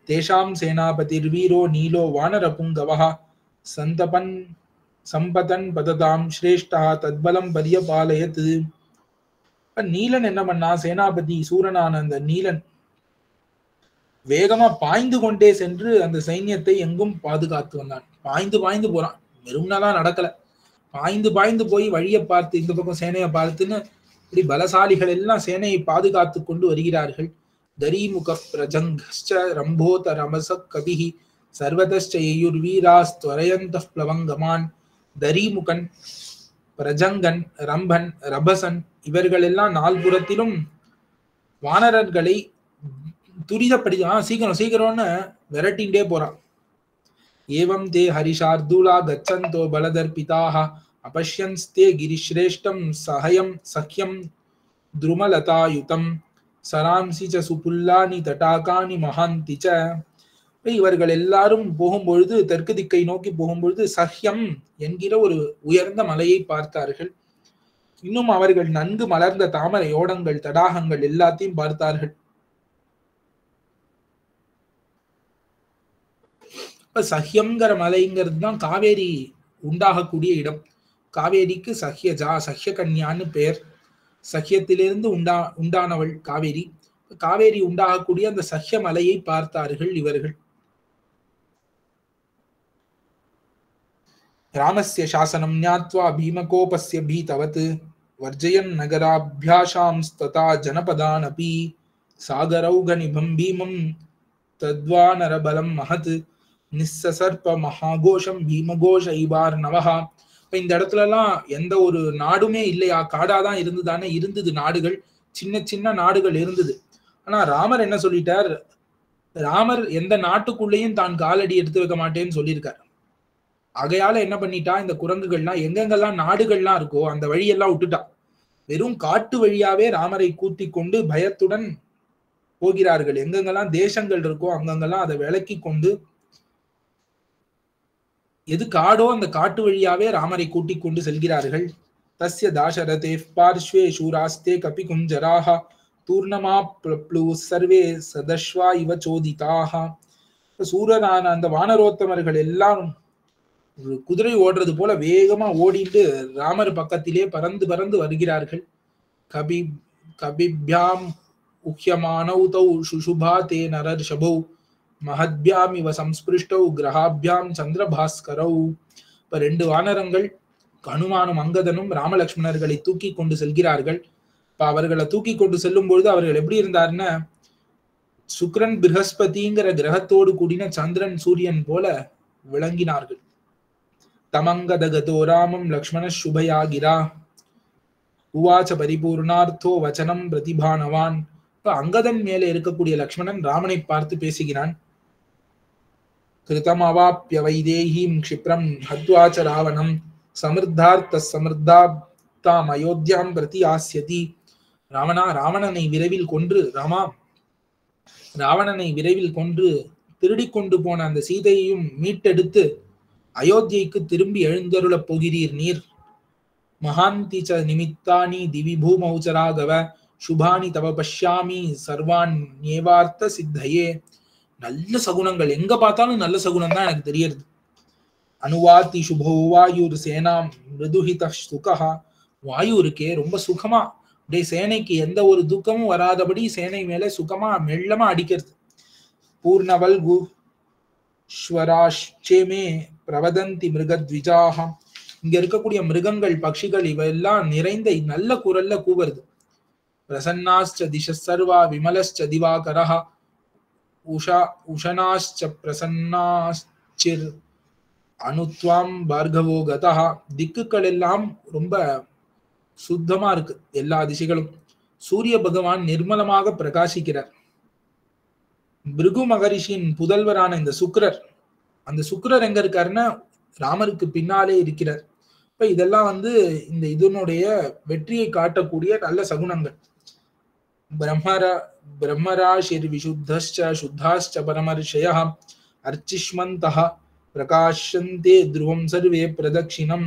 தேஷாம் சேனாபதிர் வீரோ நீலோ வானர புங்கவஹ சம்பதன் பததாம் ஸ்ரேஷ்டா தத்பலம் பரியபாலயத். நீலன் என்ன பண்ணா, சேனாபதி சூரனான அந்த நீலன் வேகமா பாய்ந்து கொண்டே சென்று அந்த சைன்யத்தை எங்கும் பாதுகாத்து வந்தான். பாய்ந்து போறான், வெறும்னாதான் நடக்கல, பாய்ந்து போய் வழியை பார்த்து இந்த பக்கம் சேனையை பார்த்துன்னு இப்படி பலசாலிகள் எல்லாம் சேனையை பாதுகாத்து கொண்டு வருகிறார்கள். தரீமுக பிரஜங்கஸ்ச ரம்போத ரமசக் கவிஹி சர்வதஸ்ச யயுர்வீராஸ்த்வரயந்தஃ ப்ளவங்கமான். தரீமுகன், பிரஜங்கன், ரம்பன், ரபசன் இவர்கள் எல்லாம் நால்புறத்திலும் வானரர்களை துரிதப்படுத்தி சீக்கிரம்னு விரட்டிண்டே போறான். ஏவம் தே ஹரிஷார்தூலா கச்சந்தோ பலதர்பிதாக அபஷ்யன்ஸ்தே கிரிஸ்ரேஷ்டம் சஹ்யம் துருமலதாயுதம் சராம்சி ச சுபுல்லானி தடாகானி மகாந்தி ச. இவர்கள் எல்லாரும் போகும்பொழுது தெற்கு திக்கை நோக்கி போகும்பொழுது சஹ்யம் என்கிற ஒரு உயர்ந்த மலையை பார்த்தார்கள். இன்னும் அவர்கள் நன்கு மலர்ந்த தாமரை ஓடங்கள், தடாகங்கள் எல்லாத்தையும் பார்த்தார்கள். இப்ப சஹ்யம்ங்கிற மலைங்கிறது தான் காவேரி உண்டாகக்கூடிய இடம். காவேரிக்கு சஹ்யஜா, சஹ்ய கன்யான்னு பெயர். சஹ்யத்திலிருந்து உண்டானவள் காவேரி. காவேரி உண்டாகக்கூடிய அந்த சஹ்ய மலையை பார்த்தார்கள் இவர்கள். ராமஸ்ய சாசனம் ஞாத்வா பீமகோபஸ்ய பீதவத் வர்ஜயன் நகராபியாசாம்ஸ்ததா ஜனபதான் அபி சாகரௌகநிபம் பீமம் தத்வானரபலம் மஹத் நிஸ்ஸசர்ப மகாகோஷம் பீமகோஷ இவார்ணவஹா. இப்ப இந்த இடத்துல எல்லாம் எந்த ஒரு நாடுமே இல்லையா, காடாதான் இருந்துதானே இருந்தது. நாடுகள், சின்ன சின்ன நாடுகள் இருந்தது. ஆனா ராமர் என்ன சொல்லிட்டார், ராமர் எந்த நாட்டுக்குள்ளேயும் தான் காலடி எடுத்து வைக்க மாட்டேன்னு சொல்லியிருக்கார். ஆகையால என்ன பண்ணிட்டா, இந்த குரங்குகள்லாம் எங்கெங்கெல்லாம் நாடுகள்லாம் இருக்கோ அந்த வழியெல்லாம் விட்டுட்டா. வெறும் காட்டு வழியாவே ராமரை கூட்டி கொண்டு பயத்துடன் போகிறார்கள். எங்கெங்கெல்லாம் தேசங்கள் இருக்கோ அங்கங்கெல்லாம் அதை விலக்கி கொண்டு, எது காடோ அந்த காட்டு வழியாவே ராமரை கூட்டிக் கொண்டு செல்கிறார்கள். தஸ்ய தாசரதே பார்ஷ்வே சூராஸ்தே கபி குஞ்சராஹ தூர்ணமா ப்ளு சர்வே சதஸ்வா இவ சோதிதாக. சூரனான அந்த வானரோத்தமர்கள் எல்லாம் குதிரை ஓடுறது போல வேகமா ஓடிட்டு ராமர் பக்கத்திலே பறந்து பறந்து வருகிறார்கள். கபிபியாம் உஹ்யமானௌ தௌ சுஷுபா தே நரர்ஷபௌ மஹத்பியாம் இவ சம்ஸ்பிருஷ்டௌ கிரஹாபியாம் சந்திரபாஸ்கரௌ. இப்ப 2 வானரங்கள் ஹனுமானும் அங்கதனும் ராமலட்சுமணர்களை தூக்கி கொண்டு செல்கிறார்கள். இப்ப அவர்களை தூக்கி கொண்டு செல்லும் பொழுது அவர்கள் எப்படி இருந்தாருன்னா, சுக்ரன் பிரகஸ்பதிங்கிற கிரகத்தோடு கூடின சந்திரன் சூரியன் போல விளங்கினார்கள். தமங்கதகதோ ராமம் லக்ஷ்மண சுபயாகிரா உவாச்ச பரிபூர்ணார்த்தோ வச்சனம் பிரதிபானவான். இப்ப அங்கதன் மேலே இருக்கக்கூடிய லக்ஷ்மணன் ராமனை பார்த்து பேசுகிறான். கிருதம் அவாப்ய வைதேஹீம் க்ஷிப்ரம் ஹத்வாச்ச ராவணம் சமிர்த்தார்த்த சமிர்த்தாம் அயோத்தியாம் பிரதி ஆஸ்யதி. ராவணா, ராவணனை விரைவில் கொன்று, ராமா ராவணனை விரைவில் கொன்று திருடி கொண்டு போன அந்த சீதையையும் மீட்டெடுத்து அயோத்தியைக்கு திரும்பி எழுந்தருளப் போகிறீர் நீர். மகாந்தி ச நிமித்தானி திவி பூமௌச்சராகவ சுபானி தவ பஷ்யாமி சர்வான் ஏவார்த்த சித்தையே. நல்ல சகுனங்கள் எங்க பார்த்தாலும் நல்ல சகுனம் தான் எனக்கு தெரியறது. அனுவாத்தி சுபோ வாயுர் சேனாம் மிருதுஹித சுகஹா. வாயு இருக்கே ரொம்ப சுகமா, அப்படியே சேனைக்கு எந்த ஒரு துக்கமும் வராதபடி சேனை மேல சுகமா மெல்லமா அடிக்கிறது. பூர்ணவல்கு ஸ்வராஷ்சேமே பிரவதந்தி மிருகத்விஜாஹ. இங்க இருக்கக்கூடிய மிருகங்கள், பட்சிகள் இவையெல்லாம் நிறைந்த நல்ல குரல்ல கூவுறது. பிரசன்னாஸ்ச திசஸ் சர்வா விமலஸ்ச திவாகரஹ உஷனாஸ்ச பிரசன்னாஸ்சிர் அனுத்வாம் பார்கவோ கதஹ. திக்குகள் எல்லாம் ரொம்ப சுத்தமா இருக்கு, எல்லா திசைகளும். சூரிய பகவான் நிர்மலமாக பிரகாசிக்கிறார். பிருகு மகரிஷியின் புதல்வரான இந்த சுக்கிரர், அந்த சுக்கிரர் எங்க இருக்காருன்னா ராமருக்கு பின்னாலே இருக்கிறார். இப்ப இதெல்லாம் இந்த இதனுடைய வெற்றியை காட்டக்கூடிய நல்ல சகுனங்கள். பிரம்மராசிர் விசுத்தஸ்ச சுத்தாஸ்ச பரமர்ஷயः அர்ச்சிஷ்மந்தः பிரகாஷந்தே துருவம் சர்வே பிரதட்சிணம்.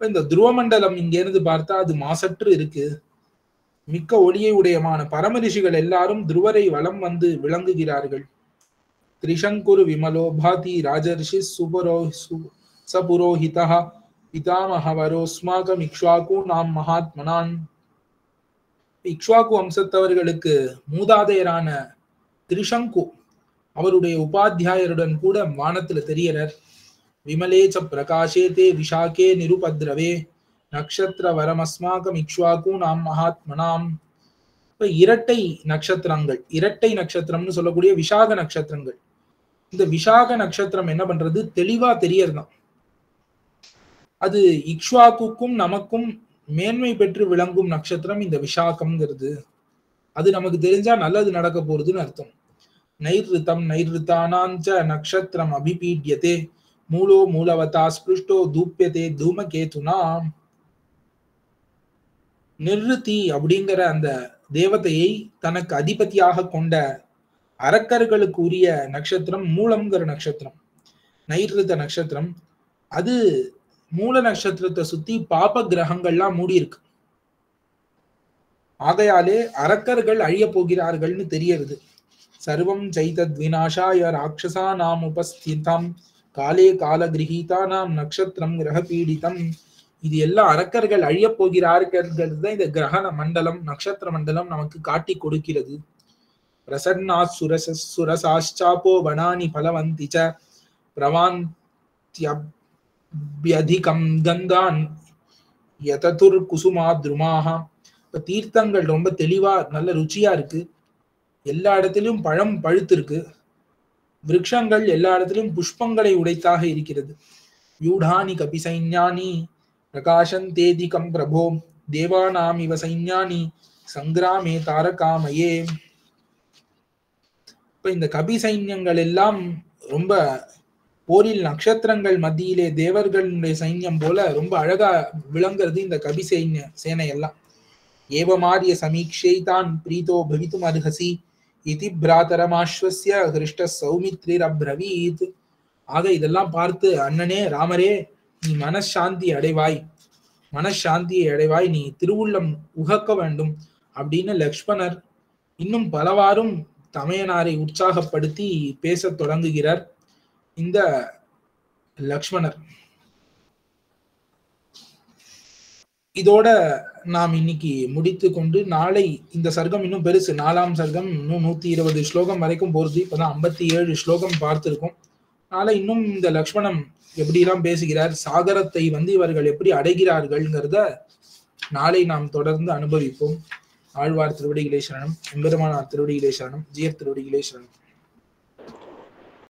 இந்த துருவ மண்டலம் இங்க இருந்து பார்த்தா அது மாசற்று இருக்கு. மிக்க ஒளியை உடையமான பரமரிஷிகள் எல்லாரும் துருவரை வலம் வந்து விளங்குகிறார்கள். திரிசங்குரு விமலோ பாதி ராஜர்ஷி சபுரோஹிதः பிதாமஹவரோஸ்மாகம் இக்ஷ்வாகு நாம் மகாத்மனான். இக்ஷ்வாகு வம்சத்தவர்களுக்கு மூதாதையரான திரிசங்கு அவருடைய உபாத்தியாயருடன் கூட வானத்துல தெரியறார். விமலேச்ச பிரகாஷே தே விஷாகே நிருபத்ரவே நக்ஷத்திர வரமஸ்மாகம் இக்ஷ்வாகு நாம் மகாத்மனாம். இப்ப இரட்டை நட்சத்திரங்கள், இரட்டை நட்சத்திரம்னு சொல்லக்கூடிய விஷாக நட்சத்திரங்கள். இந்த விஷாக நட்சத்திரம் என்ன பண்றது, தெளிவா தெரியறதாம். அது இக்ஷ்வாக்குக்கும் நமக்கும் மேன்மை பெற்று விளங்கும் நட்சத்திரம் இந்த விஷாகம்ங்கிறது. அது நமக்கு தெரிஞ்சா நல்லது நடக்க போறதுன்னு அர்த்தம். நைர்ருதம் நைர்ருதானாஞ்ச நக்ஷத்திரம் அபிபீட்யதே மூலோ மூலவதா ஸ்பிருஷ்டோ தூப்யதே தூமகேதுனா. நிர்ருதி அப்படிங்கிற அந்த தேவதையை தனக்கு அதிபதியாக கொண்ட அரக்கர்களுக்கு உரிய நட்சத்திரம் மூலம்ங்கிற நட்சத்திரம், நைர்ருத நட்சத்திரம். அது மூல நட்சத்திரத்தை சுத்தி பாப கிரகங்கள்லாம் மூடி இருக்கு. ஆகையாலே அரக்கர்கள் அழிய போகிறார்கள்னு தெரியறது. சர்வம் சைதத் விநாசாய ராட்சசா நாம் உபஸ்திதம் காலே கால கிரகீதா நாம் நக்ஷத்திரம் கிரக பீடிதம். இது எல்லாம் அரக்கர்கள் அழிய போகிறார்கள் தான் இந்த கிரகண மண்டலம் நட்சத்திர மண்டலம் நமக்கு காட்டி கொடுக்கிறது. பிரசன்னா சுரசாச்சாப்போ வனானி பலவந்தி ச பிரவாந்த்யப்யதிகம் கங்கான் யததுர் குசுமா துருமாக. இப்ப தீர்த்தங்கள் ரொம்ப தெளிவா நல்ல ருச்சியா இருக்கு, எல்லா இடத்திலும் பழம் பழுத்து இருக்கு, விருட்சங்கள் எல்லா இடத்திலும் புஷ்பங்களை உடைத்தாக இருக்கிறது. யூடானி கபி சைன்யானி பிரகாசந்தேதிகம் பிரபோ தேவானாம் இவ சைன்யானி சங்கிராமே தாரகாமயே. இப்ப இந்த கபி சைன்யங்கள் எல்லாம் ரொம்ப போரில் நட்சத்திரங்கள் மத்தியிலே தேவர்களுடைய சைன்யம் போல ரொம்ப அழகா விளங்குறது இந்த கபி சேனை எல்லாம். ஏவமாரிய சமீக்ஷைதான் பிரீதோ பவித்தும் அர்ஹசி இதி பிராதரமாஸ்வஸ்ய ஹிருஷ்ட சௌமித்ரிர் அப்ரவீத். ஆக இதெல்லாம் பார்த்து அண்ணனே ராமரே நீ மனசாந்தி அடைவாய், மனசாந்தியை அடைவாய், நீ திருவுள்ளம் உகக்க வேண்டும் அப்படின்னு லக்ஷ்மணர் இன்னும் பலவாறும் தமையனாரை உற்சாகப்படுத்தி பேசத் தொடங்குகிறார். இந்த லக்ஷ்மணர் இதோட நாம் இன்னைக்கு முடித்து கொண்டு நாளை இந்த சர்க்கம் இன்னும் பெருசு, 4ஆம் சர்க்கம் இன்னும் 120 ஸ்லோகம் வரைக்கும் போறது. இப்பதான் 57 ஸ்லோகம் பார்த்திருக்கோம். நாளை இன்னும் இந்த லக்ஷ்மணன் எப்படி எல்லாம் பேசுகிறார், சாகரத்தை இவர்கள் எப்படி அடைகிறார்கள்ங்கிறத நாளை நாம் தொடர்ந்து அனுபவிப்போம். ஆழ்வார் திருவடிகளே சரணம், எம்பெருமானார் திருவடிகளே சரணம், ஜீயர் திருவடிகளே சரணம்.